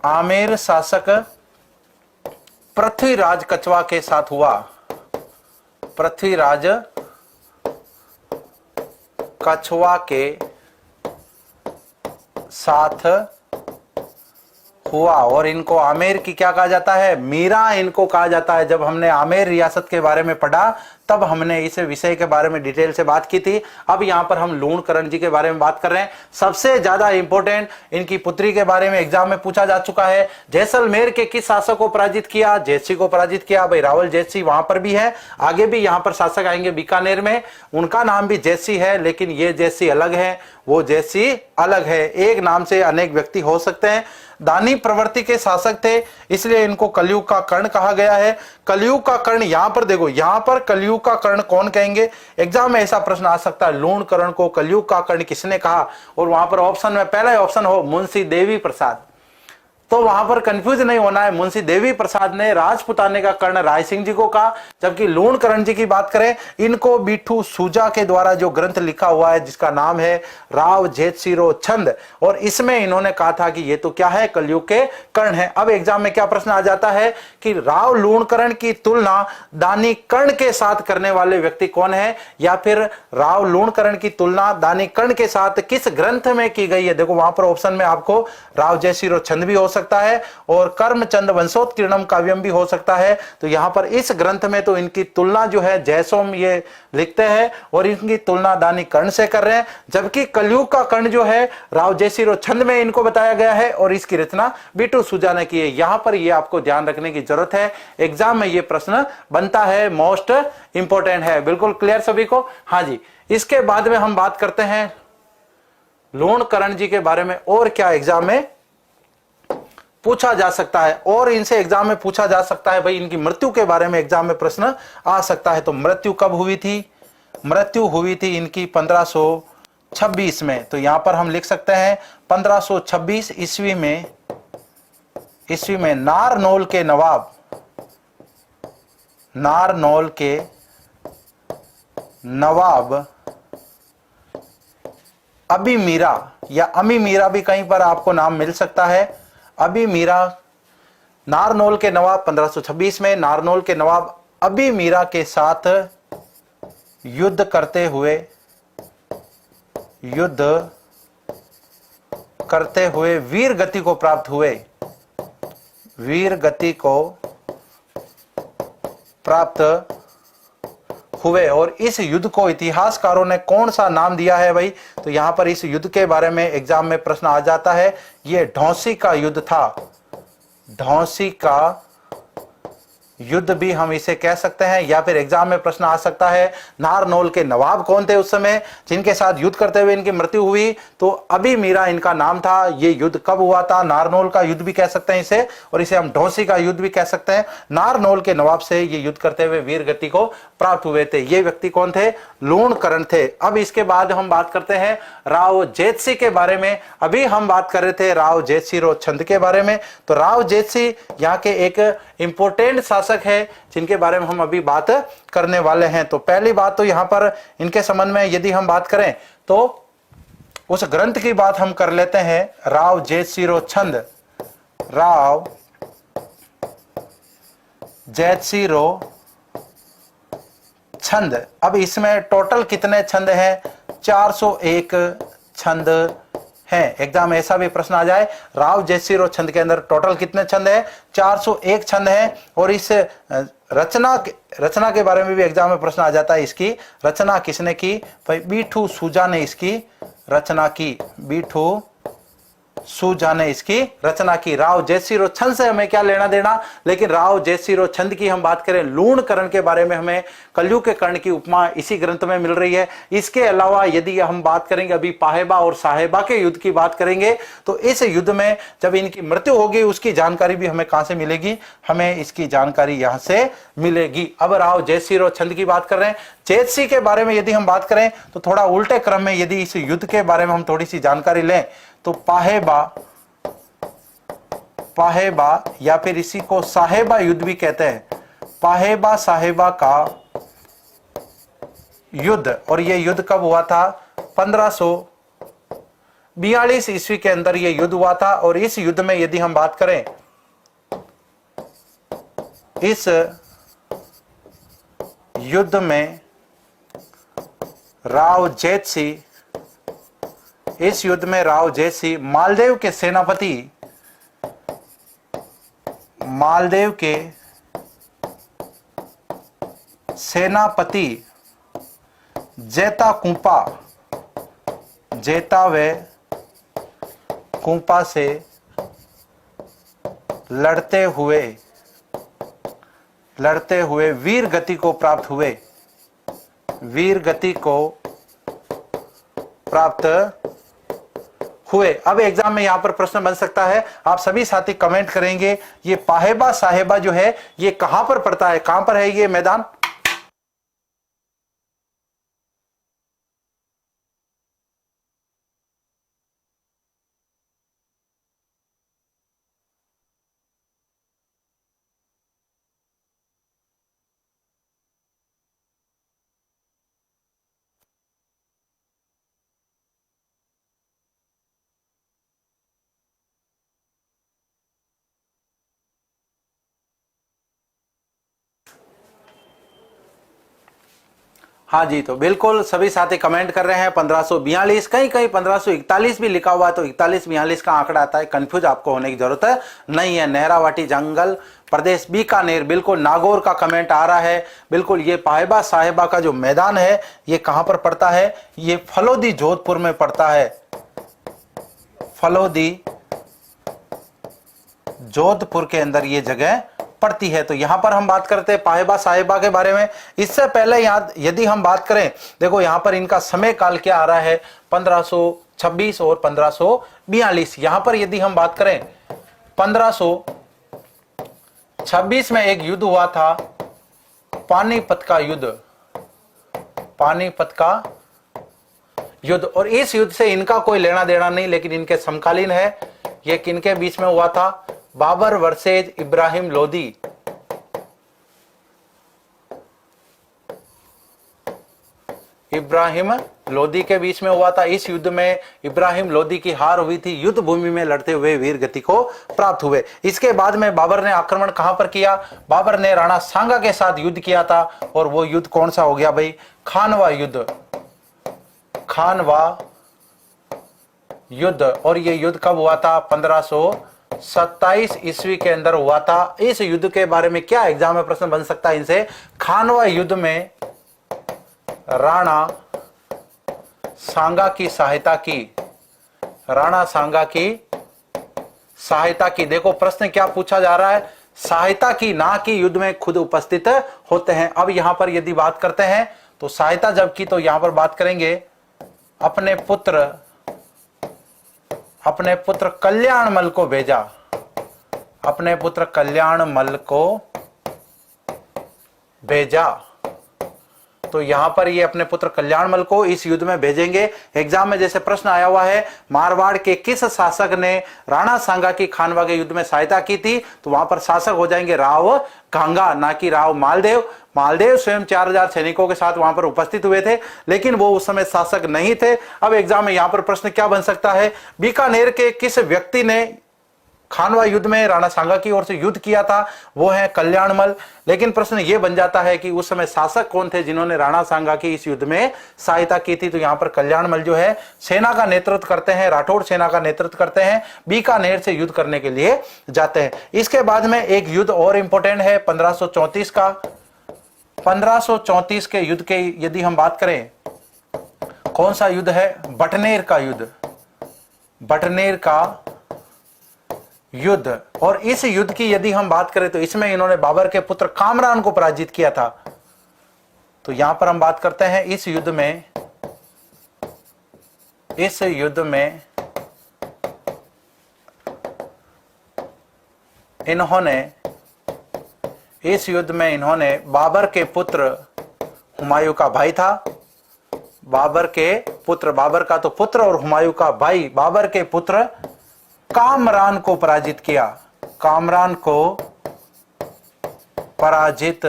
आमेर शासक पृथ्वीराज कछवा के साथ हुआ। पृथ्वीराज कछवा के साथ हुआ। और इनको आमेर की क्या कहा जाता है, मीरा इनको कहा जाता है। जब हमने आमेर रियासत के बारे में पढ़ा तब हमने इस विषय के बारे में डिटेल से बात की थी। अब यहां पर हम लूणकरण जी के बारे में बात कर रहे हैं। सबसे ज्यादा इंपॉर्टेंट इनकी पुत्री के बारे में एग्जाम में पूछा जा चुका है। जैसलमेर के किस शासक को पराजित किया, जैतसी को पराजित किया। भाई रावल जैतसी वहां पर भी है, आगे भी यहां पर शासक आएंगे बीकानेर में, उनका नाम भी जैतसी है, लेकिन ये जैतसी अलग है, वो जैतसी अलग है। एक नाम से अनेक व्यक्ति हो सकते हैं। दानी प्रवृत्ति के शासक थे, इसलिए इनको कलयुग का कर्ण कहा गया है। कलयुग का कर्ण यहां पर देखो, यहां पर कलयुग का कर्ण कौन कहेंगे, एग्जाम में ऐसा प्रश्न आ सकता है, लूणकरण को कलयुग का कर्ण किसने कहा। और वहां पर ऑप्शन में पहला ऑप्शन हो मुंशी देवी प्रसाद, तो वहां पर कंफ्यूज नहीं होना है। मुंशी देवी प्रसाद ने राजपुताने का कर्ण राय सिंह जी को कहा। जबकि लूणकरण जी की बात करें, इनको बिट्ठू सूजा के द्वारा जो ग्रंथ लिखा हुआ है जिसका नाम है राव जेतसिरो छंद, और इसमें इन्होंने कहा था कि ये तो क्या है, कलयुग के कर्ण है। अब एग्जाम में क्या प्रश्न आ जाता है कि राव लूणकरण की तुलना दानी कर्ण के साथ करने वाले व्यक्ति कौन है, या फिर राव लूणकरण की तुलना दानी कर्ण के साथ किस ग्रंथ में की गई है। देखो वहां पर ऑप्शन में आपको राव जयसिरो छंद भी हो सकता है और कर्मचंद वंशोत्कीर्णम काव्यम भी हो सकता है। तो यहां पर इस ग्रंथ में तो इनकी तुलना जो है जयसोम ये लिखते हैं और इनकी तुलना दानी कर्ण से कर रहे हैं। जबकि कलयुग का कर्ण जो है राव जयसिरो छंद में इनको बताया गया है और इसकी रचना बिट्ठू सूजा ने की है। यहां पर ये आपको ध्यान रखने की जरूरत है, एग्जाम में ये प्रश्न बनता है, मोस्ट इंपोर्टेंट है। बिल्कुल क्लियर सभी को। हाँ जी, इसके बाद में हम बात करते हैं लूणकरण जी के बारे में और क्या एग्जाम में पूछा जा सकता है। और इनसे एग्जाम में पूछा जा सकता है भाई इनकी मृत्यु के बारे में एग्जाम में प्रश्न आ सकता है। तो मृत्यु कब हुई थी, मृत्यु हुई थी इनकी 1526 में। तो यहां पर हम लिख सकते हैं 1526 ईस्वी में नारनौल के नवाब, नारनौल के नवाब अबी मीरा या अमी मीरा भी कहीं पर आपको नाम मिल सकता है। अबी मीरा, नारनौल के नवाब 1526 में नारनौल के नवाब अबी मीरा के साथ युद्ध करते हुए वीर गति को प्राप्त हुए, वीर गति को प्राप्त हुए। और इस युद्ध को इतिहासकारों ने कौन सा नाम दिया है भाई, तो यहां पर इस युद्ध के बारे में एग्जाम में प्रश्न आ जाता है, यह ढौसी का युद्ध था। ढौसी का युद्ध भी हम इसे कह सकते हैं। या फिर एग्जाम में प्रश्न आ सकता है नारनौल के नवाब कौन थे उस समय जिनके साथ युद्ध करते हुए इनकी मृत्यु हुई, तो अबी मीरा इनका नाम था। ये युद्ध कब हुआ था, नारनौल का युद्ध भी कह सकते हैं इसे, और इसे हम ढौसी का युद्ध भी कह सकते हैं। नारनौल के नवाब से ये युद्ध करते हुए वीर गति को प्राप्त हुए थे। ये व्यक्ति कौन थे, लूणकरण थे। अब इसके बाद हम बात करते हैं राव जेतसी के बारे में। अभी हम बात कर रहे थे राव जेतसिरो छंद के बारे में। तो राव जेतसी यहाँ के एक इंपोर्टेंट शासक है जिनके बारे में हम अभी बात करने वाले हैं। तो पहली बात तो यहां पर इनके संबंध में यदि हम बात करें तो उस ग्रंथ की बात हम कर लेते हैं, राव जेतसिरो छंद, राव जेतसिरो छंद। अब इसमें टोटल कितने छंद हैं, 401 छंद हैं। एग्जाम में ऐसा भी प्रश्न आ जाए राव जेतसिरो छंद के अंदर टोटल कितने छंद हैं, 401 छंद हैं। और इस रचना के बारे में भी एग्जाम में प्रश्न आ जाता है, इसकी रचना किसने की, भाई बिट्ठू सूजा ने इसकी रचना की, बिट्ठू सूजा ने इसकी रचना की। राव जेतसिरो छंद से हमें क्या लेना देना, लेकिन राव जेतसिरो छंद की हम बात करें, लूणकरण के बारे में हमें कलयुग के कर्ण की उपमा इसी ग्रंथ में मिल रही है। इसके अलावा यदि हम बात करेंगे अभी पाहेबा और साहेबा के युद्ध की बात करेंगे, तो इस युद्ध में जब इनकी मृत्यु होगी उसकी जानकारी भी हमें कहां से मिलेगी, हमें इसकी जानकारी यहां से मिलेगी। अब राव जेतसिरो छंद की बात कर रहे हैं। जेतसी के बारे में यदि हम बात करें तो थोड़ा उल्टे क्रम में यदि इस युद्ध के बारे में हम थोड़ी सी जानकारी लें तो पाहेबा या फिर इसी को साहेबा युद्ध भी कहते हैं, पाहेबा साहेबा का युद्ध। और यह युद्ध कब हुआ था, 1542 ईस्वी के अंदर यह युद्ध हुआ था। और इस युद्ध में यदि हम बात करें, इस युद्ध में राव जेतसी मालदेव के सेनापति मालदेव के सेनापति जेता व कुंपा से लड़ते हुए वीर गति को प्राप्त हुए। अब एग्जाम में यहां पर प्रश्न बन सकता है, आप सभी साथी कमेंट करेंगे ये पाहेबा साहेबा जो है ये कहां पर पड़ता है, कहां पर है ये मैदान? हाँ जी, तो बिल्कुल सभी साथी कमेंट कर रहे हैं 1542, कहीं कहीं 1541 भी लिखा हुआ है, तो 41-42 का आंकड़ा आता है। कंफ्यूज आपको होने की जरूरत नहीं है। नेहरावाटी जंगल प्रदेश बीकानेर, बिल्कुल नागौर का कमेंट आ रहा है। बिल्कुल ये पाहेबा साहेबा का जो मैदान है ये कहां पर पड़ता है? ये फलोदी जोधपुर में पड़ता है। फलोदी जोधपुर के अंदर ये जगह पड़ती है। तो यहां पर हम बात करते हैं पाहेबा साहेबा के बारे में। इससे पहले यदि हम बात करें, देखो यहां पर इनका समय काल क्या आ रहा है, 1526 और 1542। यहां पर यदि हम बात करें 1526 में एक युद्ध हुआ था, पानीपत का युद्ध, और इस युद्ध से इनका कोई लेना देना नहीं, लेकिन इनके समकालीन है। ये किनके बीच में हुआ था? बाबर वर्सेज इब्राहिम लोदी। इब्राहिम लोदी के बीच में हुआ था। इस युद्ध में इब्राहिम लोदी की हार हुई थी। युद्ध भूमि में लड़ते हुए वीर गति को प्राप्त हुए। इसके बाद में बाबर ने आक्रमण कहां पर किया? बाबर ने राणा सांगा के साथ युद्ध किया था, और वो युद्ध कौन सा हो गया भाई? खानवा युद्ध। और ये युद्ध कब हुआ था? 1527 ईस्वी के अंदर हुआ था। इस युद्ध के बारे में क्या एग्जाम में प्रश्न बन सकता है इनसे? खानवा युद्ध में राणा सांगा की सहायता की। देखो प्रश्न क्या पूछा जा रहा है? सहायता की, ना कि युद्ध में खुद उपस्थित होते हैं। अब यहां पर यदि बात करते हैं तो सहायता जब की, तो यहां पर बात करेंगे अपने पुत्र कल्याणमल को भेजा। अपने पुत्र कल्याणमल को भेजा। तो यहां पर ये अपने पुत्र कल्याणमल को इस युद्ध में भेजेंगे। एग्जाम में जैसे प्रश्न आया हुआ है, मारवाड़ के किस शासक ने राणा सांगा की खानवा के युद्ध में सहायता की थी? तो वहां पर शासक हो जाएंगे राव गांगा, ना कि राव मालदेव। मालदेव स्वयं 4000 सैनिकों के साथ वहां पर उपस्थित हुए थे, लेकिन वो उस समय शासक नहीं थे। अब एग्जाम में यहां पर प्रश्न क्या बन सकता है? बीकानेर के किस व्यक्ति ने खानवा युद्ध में राणा सांगा की ओर से युद्ध किया था? वो है कल्याणमल। लेकिन प्रश्न ये बन जाता है कि उस समय शासक कौन थे जिन्होंने राणा सांगा की इस युद्ध में सहायता की थी? तो यहां पर कल्याणमल जो है सेना का नेतृत्व करते हैं, राठौड़ सेना का नेतृत्व करते हैं, बीकानेर से युद्ध करने के लिए जाते हैं। इसके बाद में एक युद्ध और इंपॉर्टेंट है 1534 का। 1534 के युद्ध के यदि हम बात करें, कौन सा युद्ध है? बटनेर का युद्ध। और इस युद्ध की यदि हम बात करें तो इसमें इन्होंने बाबर के पुत्र कामरान को पराजित किया था। तो यहां पर हम बात करते हैं इस युद्ध में इन्होंने बाबर के पुत्र, हुमायूं का भाई था, बाबर का तो पुत्र और हुमायूं का भाई, बाबर के पुत्र कामरान को पराजित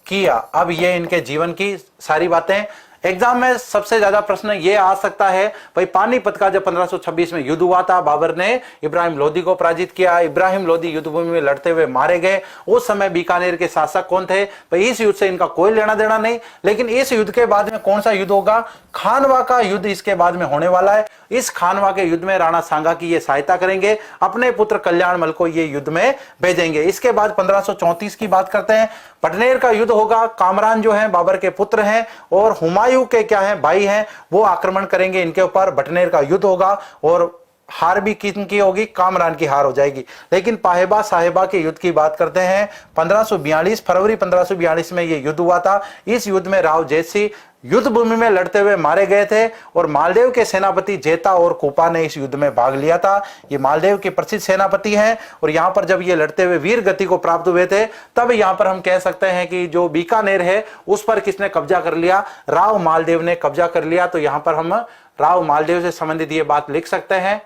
किया। अब ये इनके जीवन की सारी बातें। एग्जाम में सबसे ज्यादा प्रश्न ये आ सकता है, भाई पानीपत का जब 1526 में युद्ध हुआ था, बाबर ने इब्राहिम लोदी को पराजित किया, इब्राहिम लोदी युद्ध भूमि में लड़ते हुए मारे गए। उस समय बीकानेर के शासक कौन थे? भाई इस युद्ध से इनका कोई लेना देना नहीं। लेकिन इस युद्ध के बाद में कौन सा युद्ध होगा? खानवा का युद्ध इसके बाद में होने वाला है। इस खानवा के युद्ध में राणा सांगा की ये सहायता करेंगे, अपने पुत्र कल्याणमल को ये युद्ध में भेजेंगे। इसके बाद 1534 की बात करते हैं, पटनेर का युद्ध होगा। कामरान जो है बाबर के पुत्र हैं और हुमायूं के क्या है भाई हैं, वो आक्रमण करेंगे इनके ऊपर। बटनेर का युद्ध होगा और हार भी किनकी होगी, कामरान की हार हो जाएगी। लेकिन पाहेबा साहेबा के युद्ध की बात करते हैं, 1542 फरवरी 1542 में यह युद्ध हुआ था। इस युद्ध में राव जैसी युद्ध भूमि में लड़ते हुए मारे गए थे और मालदेव के सेनापति जेता और कोपा ने इस युद्ध में भाग लिया था। ये मालदेव के प्रसिद्ध सेनापति हैं और यहां पर जब ये लड़ते हुए वीर गति को प्राप्त हुए थे, तब यहां पर हम कह सकते हैं कि जो बीकानेर है उस पर किसने कब्जा कर लिया, राव मालदेव ने कब्जा कर लिया। तो यहां पर हम राव मालदेव से संबंधित ये बात लिख सकते हैं।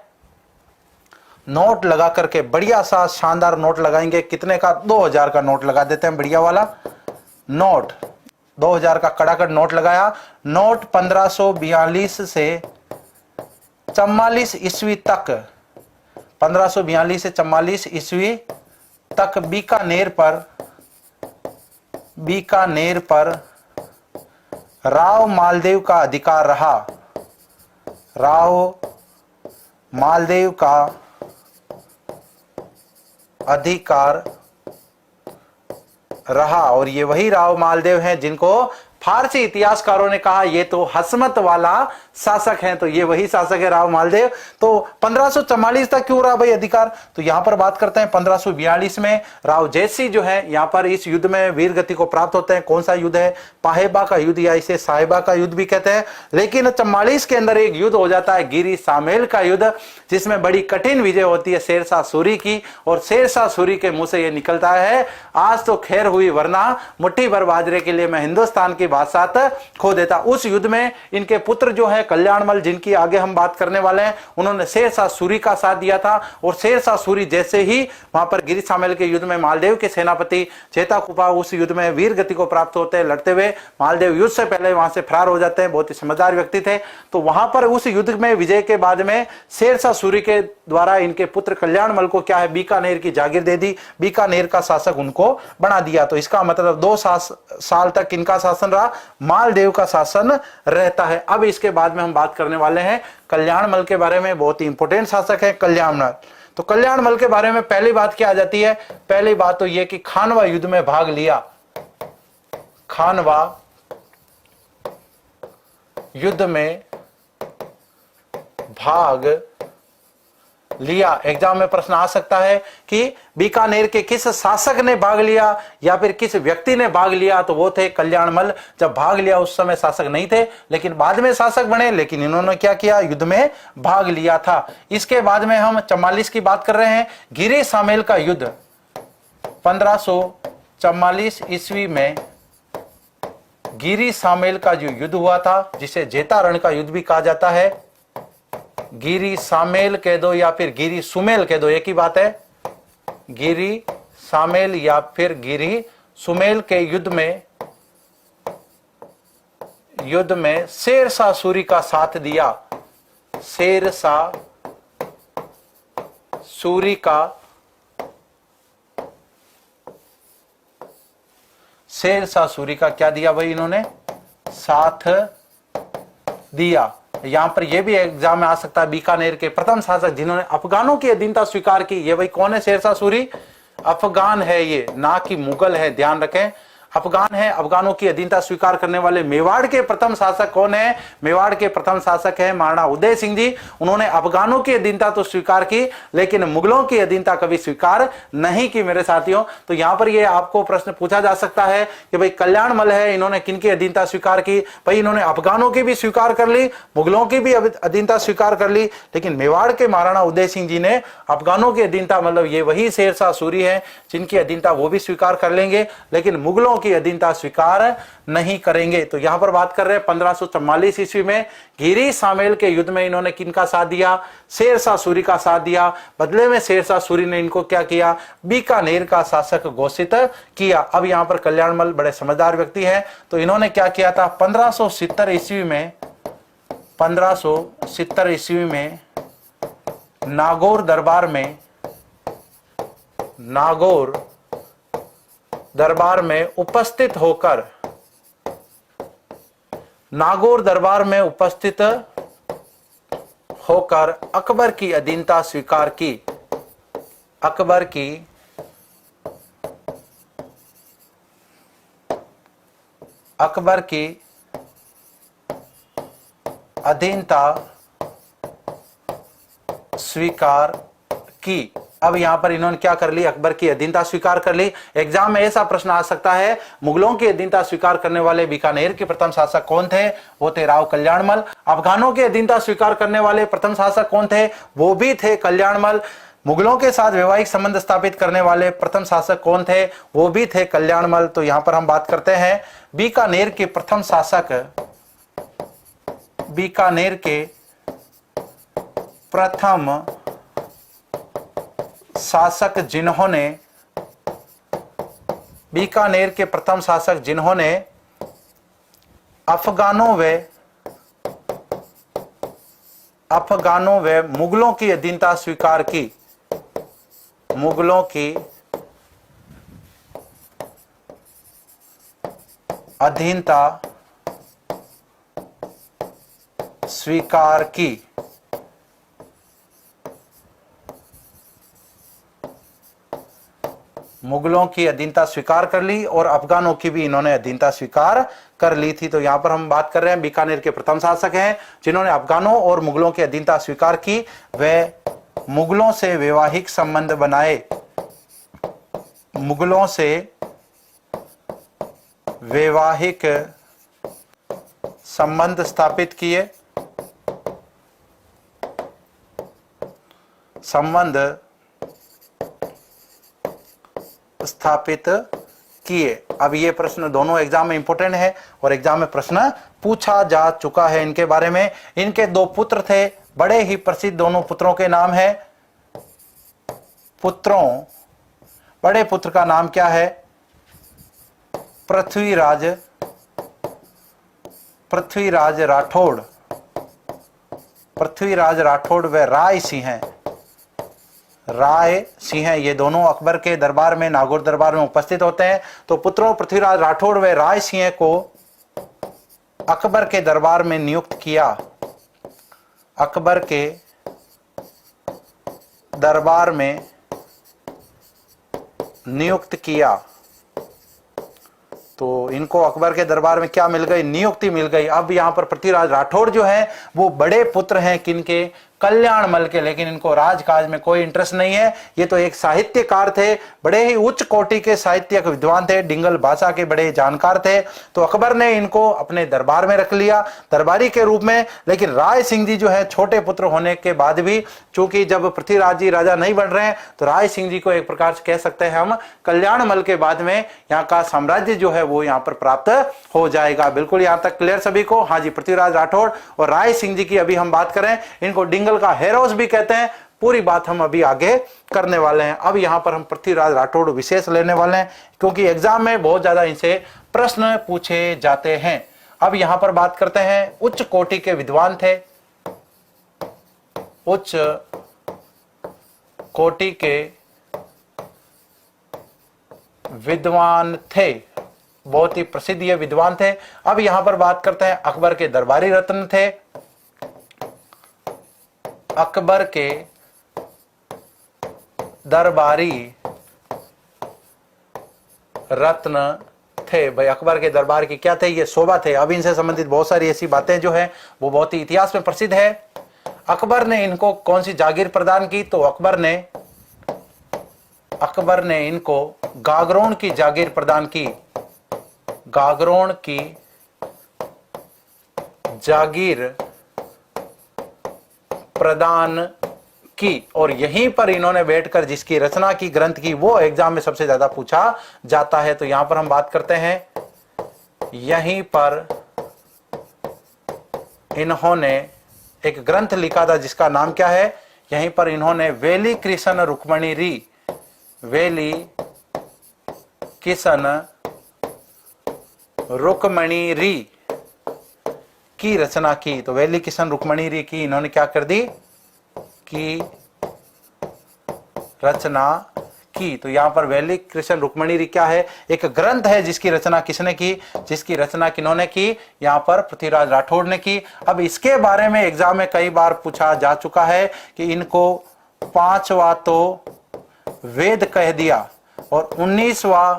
नोट लगा करके बढ़िया सा शानदार नोट लगाएंगे, कितने का, 2000 का नोट लगा देते हैं, बढ़िया वाला नोट, 2000 का कड़ाकड़ नोट लगाया। नोट 1542 से 44 ईस्वी तक, 1542 से 44 ईस्वी तक बीकानेर पर राव मालदेव का अधिकार रहा। राव मालदेव का अधिकार रहा और ये वही राव मालदेव हैं जिनको फारसी इतिहासकारों ने कहा ये तो हसमत वाला शासक हैं। तो ये वही शासक है राव मालदेव। तो 1544 तक क्यों रहा भाई अधिकार, तो यहां पर बात करते हैं 1542 में राव जैसी जो है यहां पर इस युद्ध में वीर गति को प्राप्त होते हैं। कौन सा युद्ध है, पाहेबा का युद्ध या इसे साहिबा का युद्ध भी कहते हैं। लेकिन 44 के अंदर एक युद्ध हो जाता है, गिरी सामेल का युद्ध, जिसमें बड़ी कठिन विजय होती है शेरशाह सूरी की और शेरशाह सूरी के मुंह से यह निकलता है, आज तो खैर हुई वरना मुट्ठी भर बाजरे के लिए मैं हिंदुस्तान की बादशाहत खो देता। उस युद्ध में इनके पुत्र जो है कल्याणमल, जिनकी आगे हम बात करने वाले हैं, उन्होंने शेरशाह सूरी का साथ दिया था और शेरशाह सूरी जैसे ही वहां पर गिरी सामेल के युद्ध में मालदेव के सेनापति चेताकुपा उस युद्ध में वीर गति को प्राप्त होते हैं, लड़ते हुए मालदेव युद्ध से पहले वहां से फरार हो जाते हैं। बहुत ही समझदार व्यक्ति थे। तो वहां पर उस युद्ध में विजय के बाद में शेरशाह सूरी के द्वारा इनके पुत्र कल्याणमल को क्या है, बीकानेर की जागीर दे दी, बीकानेर का शासक उनको बना दिया। तो इसका मतलब 2 साल तक इनका शासन रहा, मालदेव का शासन रहता है। अब इसके बाद में हम बात करने वाले हैं कल्याणमल के बारे में। बहुत ही इंपॉर्टेंट शासक है कल्याणमल। तो कल्याणमल के बारे में पहली बात क्या आ जाती है, पहली बात तो यह कि खानवा युद्ध में भाग लिया। खानवा युद्ध में भाग लिया। एग्जाम में प्रश्न आ सकता है कि बीकानेर के किस शासक ने भाग लिया या फिर किस व्यक्ति ने भाग लिया, तो वो थे कल्याणमल। जब भाग लिया उस समय शासक नहीं थे, लेकिन बाद में शासक बने, लेकिन इन्होंने क्या किया, युद्ध में भाग लिया था। इसके बाद में हम 44 की बात कर रहे हैं, गिरी सामेल का युद्ध 1544 ईस्वी में गिरी सामेल का जो युद्ध हुआ था, जिसे जेतारण का युद्ध भी कहा जाता है, गिरी सामेल कह दो या फिर गिरी सुमेल कह दो, एक ही बात है, गिरी सामेल या फिर गिरी सुमेल के युद्ध में शेरशाह सूरी का साथ दिया। शेरशाह सूरी का क्या दिया भाई, इन्होंने साथ दिया। यहां पर यह भी एग्जाम में आ सकता है, बीकानेर के प्रथम शासक जिन्होंने अफगानों की अधीनता स्वीकार की, ये भाई कौन है, शेरशाह सूरी अफगान है, ये ना कि मुगल है, ध्यान रखें, अफगान है। अफगानों की अधीनता स्वीकार करने वाले मेवाड़ के प्रथम शासक कौन है, मेवाड़ के प्रथम शासक है महाराणा उदय सिंह जी। उन्होंने अफगानों की अधीनता तो स्वीकार की, लेकिन मुगलों की अधीनता कभी स्वीकार नहीं की मेरे साथियों। तो यहां पर ये आपको प्रश्न पूछा जा सकता है कि भाई कल्याणमल है, इन्होंने किनकी अधीनता स्वीकार की, भाई इन्होंने अफगानों की भी स्वीकार कर ली, मुगलों की भी अधीनता स्वीकार कर ली, लेकिन मेवाड़ के महाराणा उदय सिंह जी ने अफगानों की अधीनता, मतलब ये वही शेरशाह सूरी है जिनकी अधीनता वो भी स्वीकार कर लेंगे, लेकिन मुगलों की अधीनता स्वीकार नहीं करेंगे। तो यहां पर बात कर रहे हैं 1544 ईस्वी में गिरी सामेल के युद्ध में इन्होंने किनका साथ दिया, शेरशाह सूरी का साथ दिया। बदले में शेरशाह सूरी ने इनको क्या किया, बीकानेर का शासक घोषित किया। अब यहां पर कल्याणमल बड़े समझदार व्यक्ति हैं, तो इन्होंने क्या किया था, 1570 ईस्वी में नागौर दरबार में उपस्थित होकर होकर अकबर की अधीनता स्वीकार की। अकबर की अधीनता स्वीकार की। अब यहां पर इन्होंने क्या कर ली, अकबर की अधीनता स्वीकार कर ली। एग्जाम में ऐसा प्रश्न आ सकता है, मुगलों की अधीनता स्वीकार करने वाले बीकानेर के प्रथम शासक कौन थे? वो थे राव कल्याणमल। अफगानों की अधीनता स्वीकार करने वाले प्रथम शासक कौन थे? वो भी थे कल्याणमल। मुगलों के साथ वैवाहिक संबंध स्थापित करने वाले प्रथम शासक कौन थे? वो भी थे कल्याणमल। तो यहां पर हम बात करते हैं बीकानेर के प्रथम शासक, बीकानेर के प्रथम शासक जिन्होंने, बीकानेर के प्रथम शासक जिन्होंने अफगानों व मुगलों की अधीनता स्वीकार की। मुगलों की अधीनता स्वीकार की। मुगलों की अधीनता स्वीकार कर ली और अफगानों की भी इन्होंने अधीनता स्वीकार कर ली थी। तो यहां पर हम बात कर रहे हैं बीकानेर के प्रथम शासक हैं जिन्होंने अफगानों और मुगलों की अधीनता स्वीकार की। वे मुगलों से वैवाहिक संबंध बनाए, मुगलों से वैवाहिक संबंध स्थापित किए, संबंध स्थापित किए। अब ये प्रश्न दोनों एग्जाम में इंपॉर्टेंट है और एग्जाम में प्रश्न पूछा जा चुका है इनके बारे में। इनके दो पुत्र थे, बड़े ही प्रसिद्ध दोनों पुत्रों के नाम है। बड़े पुत्र का नाम क्या है? पृथ्वीराज राठौड़। पृथ्वीराज राठौड़ व राय सिंह, ये दोनों अकबर के दरबार में, नागौर दरबार में उपस्थित होते हैं। तो पुत्रों पृथ्वीराज राठौड़ व राय सिंह को अकबर के दरबार में नियुक्त किया। अकबर के दरबार में नियुक्त किया। तो इनको अकबर के दरबार में क्या मिल गई? नियुक्ति मिल गई। अब यहां पर पृथ्वीराज राठौड़ जो है वो बड़े पुत्र हैं किनके? कल्याणमल के। लेकिन इनको राजकाज में कोई इंटरेस्ट नहीं है। ये तो एक साहित्यकार थे, बड़े ही उच्च कोटि के साहित्यिक विद्वान थे, डिंगल भाषा के बड़े जानकार थे। तो अकबर ने इनको अपने दरबार में रख लिया दरबारी के रूप में। लेकिन राय सिंह जी जो है छोटे पुत्र होने के बाद भी, चूंकि जब पृथ्वीराज जी राजा नहीं बन रहे हैं तो राय सिंह जी को एक प्रकार से कह सकते हैं हम कल्याणमल के बाद में यहाँ का साम्राज्य जो है वो यहाँ पर प्राप्त हो जाएगा। बिल्कुल यहाँ तक क्लियर सभी को? हाँ जी, पृथ्वीराज राठौड़ और राय सिंह जी की अभी हम बात करें। इनको डिंगल का हेरोस भी कहते हैं। पूरी बात हम अभी आगे करने वाले हैं। अब यहां पर हम पृथ्वीराज राठौड़ विशेष लेने वाले हैं क्योंकि एग्जाम में बहुत ज्यादा इनसे प्रश्न पूछे जाते हैं। अब यहां पर बात करते हैं, उच्च कोटि के विद्वान थे, उच्च कोटि के विद्वान थे, बहुत ही प्रसिद्ध ये विद्वान थे। अब यहां पर बात करते हैं अकबर के दरबारी रत्न थे। अकबर के दरबारी रत्न थे। भाई अकबर के दरबार की क्या थे? ये शोभा थे। अब इनसे संबंधित बहुत सारी ऐसी बातें जो है वो बहुत ही इतिहास में प्रसिद्ध है। अकबर ने इनको कौन सी जागीर प्रदान की? तो अकबर ने इनको गागरोन की जागीर प्रदान की। गागरोन की जागीर प्रदान की और यहीं पर इन्होंने बैठकर जिसकी रचना की, ग्रंथ की, वो एग्जाम में सबसे ज्यादा पूछा जाता है। तो यहां पर हम बात करते हैं, यहीं पर इन्होंने एक ग्रंथ लिखा था जिसका नाम क्या है? यहीं पर इन्होंने वेली कृष्ण रुक्मणी री, वेली किशन रुक्मणी री की रचना की। तो वेली किशन रुक्मणी री की इन्होंने क्या कर दी? की रचना की, तो यहाँ पर वैली कृष्ण रुक्मणी क्या है, एक ग्रंथ है जिसकी रचना किसने की, जिसकी रचना किन्होंने की, यहाँ पर पृथ्वीराज राठौड़ ने की। अब इसके बारे में एग्जाम में कई बार पूछा जा चुका है कि इनको 5वां तो वेद कह दिया और 19वां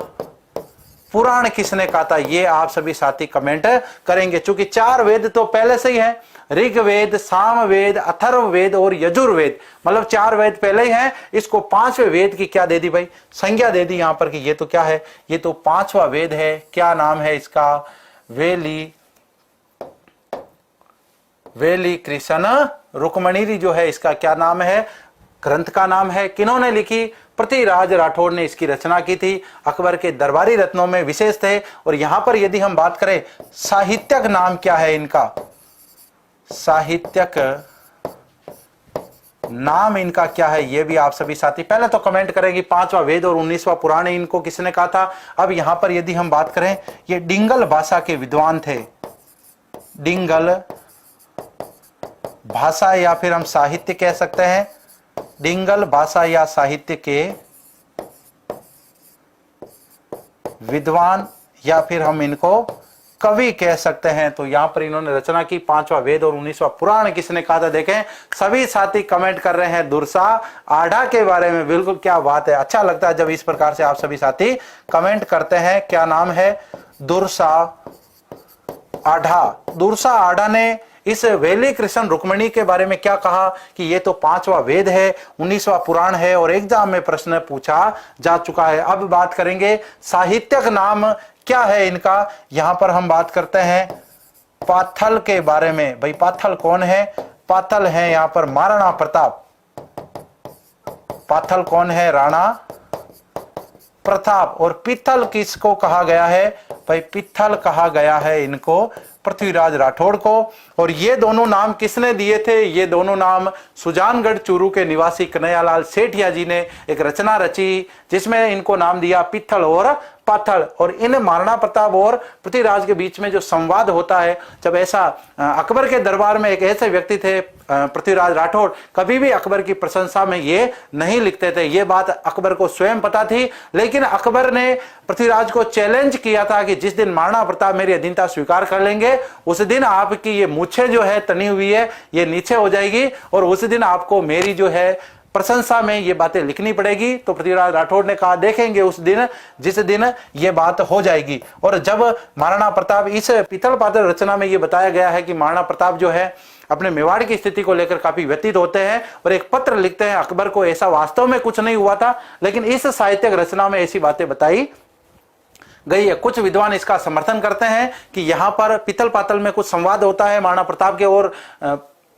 पुराण किसने कहा था, ये आप सभी साथी कमेंट करेंगे। चूंकि 4 वेद तो पहले से ही है, ऋग्वेद, सामवेद, अथर्ववेद और यजुर्वेद, मतलब 4 वेद पहले ही हैं। इसको 5वें वेद की क्या दे दी भाई, संज्ञा दे दी यहां पर कि ये तो क्या है, ये तो 5वां वेद है। क्या नाम है इसका, वेली कृष्ण रुक्मणी जो है, इसका क्या नाम है, ग्रंथ का नाम है। किन्होंने लिखी, पृथ्वीराज राठौड़ ने इसकी रचना की थी। अकबर के दरबारी रत्नों में विशेष थे। और यहां पर यदि हम बात करें साहित्यक नाम क्या है इनका, साहित्यक नाम इनका क्या है, ये भी आप सभी साथी पहले तो कमेंट करेंगे। 5वां वेद और 19वां पुराण इनको किसने कहा था। अब यहां पर यदि हम बात करें, ये डिंगल भाषा के विद्वान थे, डिंगल भाषा या फिर हम साहित्य कह सकते हैं, डिंगल भाषा या साहित्य के विद्वान या फिर हम इनको कवि कह सकते हैं। तो यहां पर इन्होंने रचना की। 5वां वेद और 19वां पुराण किसने कहा था, देखें सभी साथी कमेंट कर रहे हैं दुर्सा आढ़ा के बारे में। बिल्कुल, क्या बात है, अच्छा लगता है जब इस प्रकार से आप सभी साथी कमेंट करते हैं। क्या नाम है, दुर्सा आढ़ा। दुर्सा आढ़ा ने इस वैली कृष्ण रुक्मणी के बारे में क्या कहा कि ये तो 5वां वेद है, 19वां पुराण है और एग्जाम में प्रश्न पूछा जा चुका है। अब बात करेंगे साहित्यक नाम क्या है इनका। यहां पर हम बात करते हैं पाथल के बारे में। भाई पाथल कौन है, पाथल है यहां पर महाराणा प्रताप। पाथल कौन है, राणा प्रताप। और पित्थल किसको कहा गया है, भाई पित्थल कहा गया है इनको पृथ्वीराज राठौड़ को। और ये दोनों नाम किसने दिए थे, ये दोनों नाम सुजानगढ़ चूरू के निवासी कन्हैयालाल सेठिया जी ने एक रचना रची जिसमें इनको नाम दिया पित्थल और पाथल। और इन महाराणा प्रताप और पृथ्वीराज के बीच में जो संवाद होता है, जब ऐसा अकबर के दरबार में एक ऐसे व्यक्ति थे पृथ्वीराज राठौड़, कभी भी अकबर की प्रशंसा में ये नहीं लिखते थे। ये बात अकबर को स्वयं पता थी, लेकिन अकबर ने पृथ्वीराज को चैलेंज किया था कि जिस दिन महाराणा प्रताप मेरी अधीनता स्वीकार कर लेंगे उस दिन आपकी ये मूछें जो है तनी हुई है ये नीचे हो जाएगी और उस दिन आपको मेरी जो है प्रशंसा में ये बातें लिखनी पड़ेगी। तो पृथ्वीराज राठौड़ ने कहा देखेंगे उस दिन जिस दिन ये बात हो जाएगी। और जब महाराणा प्रताप, इस पित्थल पाथल रचना में ये बताया गया है कि महाराणा प्रताप जो है अपने मेवाड़ की स्थिति को लेकर काफी व्यतीत होते हैं और एक पत्र लिखते हैं अकबर को। ऐसा वास्तव में कुछ नहीं हुआ था, लेकिन इस साहित्यिक रचना में ऐसी बातें बताई गई है। कुछ विद्वान इसका समर्थन करते हैं कि यहां पर पित्थल पाथल में कुछ संवाद होता है महाराणा प्रताप के और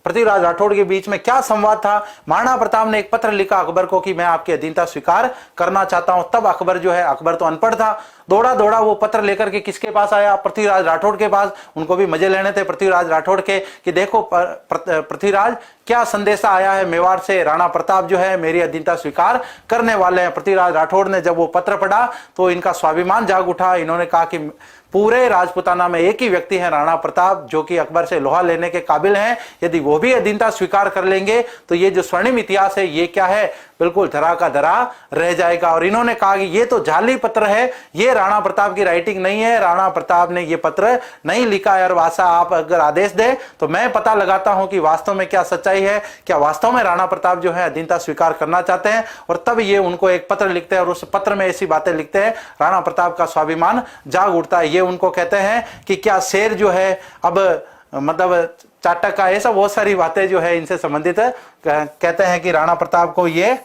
पृथ्वीराज राठौड़ के बीच में। क्या संवाद था, महाराणा प्रताप ने एक पत्र लिखा अकबर को कि मैं आपकी अधीनता स्वीकार करना चाहता हूं। तब अकबर जो है, अकबर तो अनपढ़ था, दौड़ा दौड़ा वो पत्र लेकर के किसके पास आया, पृथ्वीराज राठौड़ के पास। उनको भी मजे लेने थे पृथ्वीराज राठौड़ के कि देखो पृथ्वीराज क्या संदेशा आया है मेवाड़ से, राणा प्रताप जो है मेरी अधीनता स्वीकार करने वाले हैं। पृथ्वीराज राठौड़ ने जब वो पत्र पढ़ा तो इनका स्वाभिमान जाग उठा। इन्होंने कहा कि पूरे राजपुताना में एक ही व्यक्ति है राणा प्रताप जो कि अकबर से लोहा लेने के काबिल हैं। यदि वो भी अधीनता स्वीकार कर लेंगे तो ये जो स्वर्णिम इतिहास है ये क्या है, बिल्कुल धरा का धरा रह जाएगा। और इन्होंने कहा कि ये तो जाली पत्र है, ये राणा प्रताप की राइटिंग नहीं है, राणा प्रताप ने ये पत्र नहीं लिखा है। और वासा आप अगर आदेश दे तो मैं पता लगाता हूं कि वास्तव में क्या सच्चाई है, क्या वास्तव में राणा प्रताप जो है अधीनता स्वीकार करना चाहते हैं। और तब ये उनको एक पत्र लिखते हैं और उस पत्र में ऐसी बातें लिखते हैं, राणा प्रताप का स्वाभिमान जाग उठता है। ये उनको कहते हैं कि क्या शेर जो है अब मतलब चाटक का, ऐसा बहुत सारी बातें जो है इनसे संबंधित है। कहते हैं कि राणा प्रताप को ये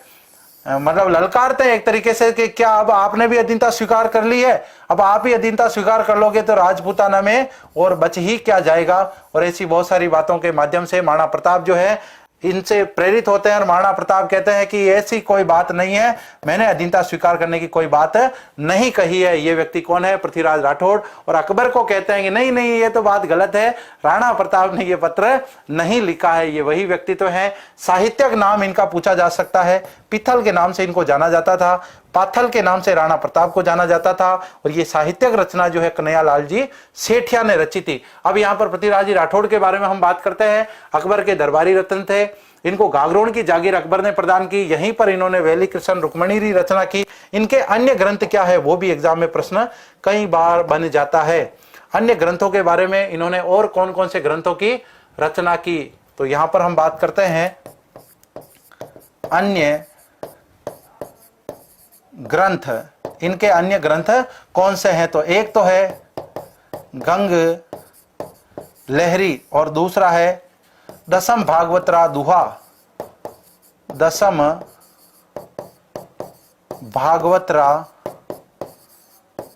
मतलब ललकारते हैं एक तरीके से कि क्या अब आपने भी अधीनता स्वीकार कर ली है, अब आप ही अधीनता स्वीकार कर लोगे तो राजपूताना में और बच ही क्या जाएगा। और ऐसी बहुत सारी बातों के माध्यम से महाराणा प्रताप जो है इनसे प्रेरित होते हैं और महाराणा प्रताप कहते हैं कि ऐसी कोई बात नहीं है, मैंने अधीनता स्वीकार करने की कोई बात नहीं कही है। ये व्यक्ति कौन है, पृथ्वीराज राठौड़। और अकबर को कहते हैं कि नहीं नहीं ये तो बात गलत है, राणा प्रताप ने ये पत्र नहीं लिखा है। ये वही व्यक्ति तो है। साहित्यिक नाम इनका पूछा जा सकता है, पित्थल के नाम से इनको जाना जाता था, पाथल के नाम से राणा प्रताप को जाना जाता था। और ये साहित्यिक रचना जो है कन्हैयालाल जी सेठिया ने रची थी। अब यहाँ पर पृथ्वीराज राठौड़ के बारे में हम बात करते हैं। अकबर के दरबारी रत्न थे, इनको गागरोन की जागीर अकबर ने प्रदान की, यहीं पर इन्होंने वेली कृष्ण रुक्मणी री रचना की। इनके अन्य ग्रंथ क्या है वो भी एग्जाम में प्रश्न कई बार बन जाता है। अन्य ग्रंथों के बारे में इन्होंने और कौन कौन से ग्रंथों की रचना की, तो यहां पर हम बात करते हैं अन्य ग्रंथ। इनके अन्य ग्रंथ कौन से हैं, तो एक तो है गंग लहरी और दूसरा है दसम भागवतरा दुहा। दसम भागवतरा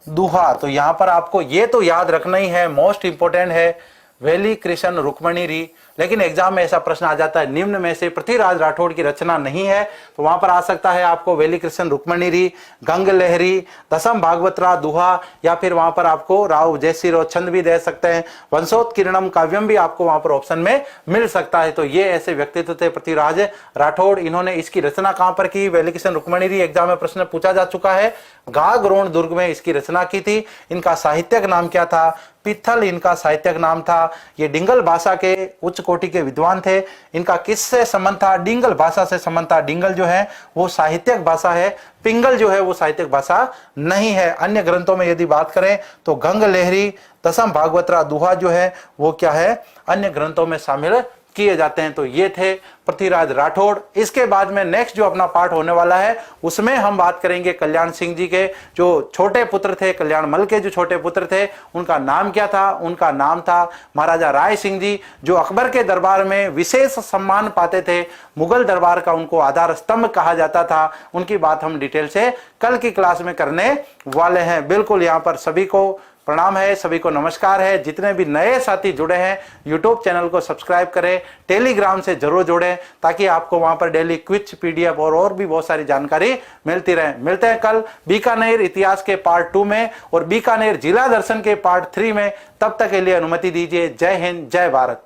दुहा, तो यहां पर आपको ये तो याद रखना ही है, मोस्ट इंपोर्टेंट है वेली कृष्ण रुक्मणी री। लेकिन एग्जाम में ऐसा प्रश्न आ जाता है निम्न में से पृथ्वीराज राठौड़ की रचना नहीं है, तो वहां पर आ सकता है आपको वेली कृष्ण रुक्मणी री, गंग लहरी, दसम भागवतरा दुहा, या फिर वहां पर आपको राव जयसिरो छंद भी दे सकते हैं, वंशोत्कीर्णम काव्यम भी आपको वहां पर ऑप्शन में मिल सकता है। तो ये ऐसे व्यक्तित्व थे पृथ्वीराज राठौड़। इन्होंने इसकी रचना कहां पर की, वेली कृष्ण रुक्मणी री, एग्जाम में प्रश्न पूछा जा चुका है। गागरोन दुर्ग में इसकी रचना की थी। इनका साहित्यक नाम क्या था, पित्थल इनका साहित्यक नाम था। ये डिंगल भाषा के उच्च कोटि के विद्वान थे। इनका किससे संबंध था, डिंगल भाषा से संबंध था। डिंगल जो है वो साहित्यक भाषा है, पिंगल जो है वो साहित्यक भाषा नहीं है। अन्य ग्रंथों में यदि बात करें तो गंग लहरी, दसम भागवतरा दुहा जो है वो क्या है, अन्य ग्रंथों में शामिल किए जाते हैं। तो ये थे पृथ्वीराज राठौड़। इसके बाद में नेक्स्ट जो अपना पार्ट होने वाला है उसमें हम बात करेंगे कल्याण सिंह जी के जो छोटे पुत्र थे, कल्याण मल के जो छोटे पुत्र थे उनका नाम क्या था। उनका नाम था महाराजा राय सिंह जी, जो अकबर के दरबार में विशेष सम्मान पाते थे। मुगल दरबार का उनको आधार स्तंभ कहा जाता था। उनकी बात हम डिटेल से कल की क्लास में करने वाले हैं। बिल्कुल यहाँ पर सभी को प्रणाम है, सभी को नमस्कार है। जितने भी नए साथी जुड़े हैं यूट्यूब चैनल को सब्सक्राइब करें, टेलीग्राम से जरूर जुड़ें ताकि आपको वहां पर डेली क्विज पीडीएफ और भी बहुत सारी जानकारी मिलती रहे। मिलते हैं कल बीकानेर इतिहास के पार्ट 2 में और बीकानेर जिला दर्शन के पार्ट 3 में। तब तक के लिए अनुमति दीजिए। जय हिंद, जय भारत।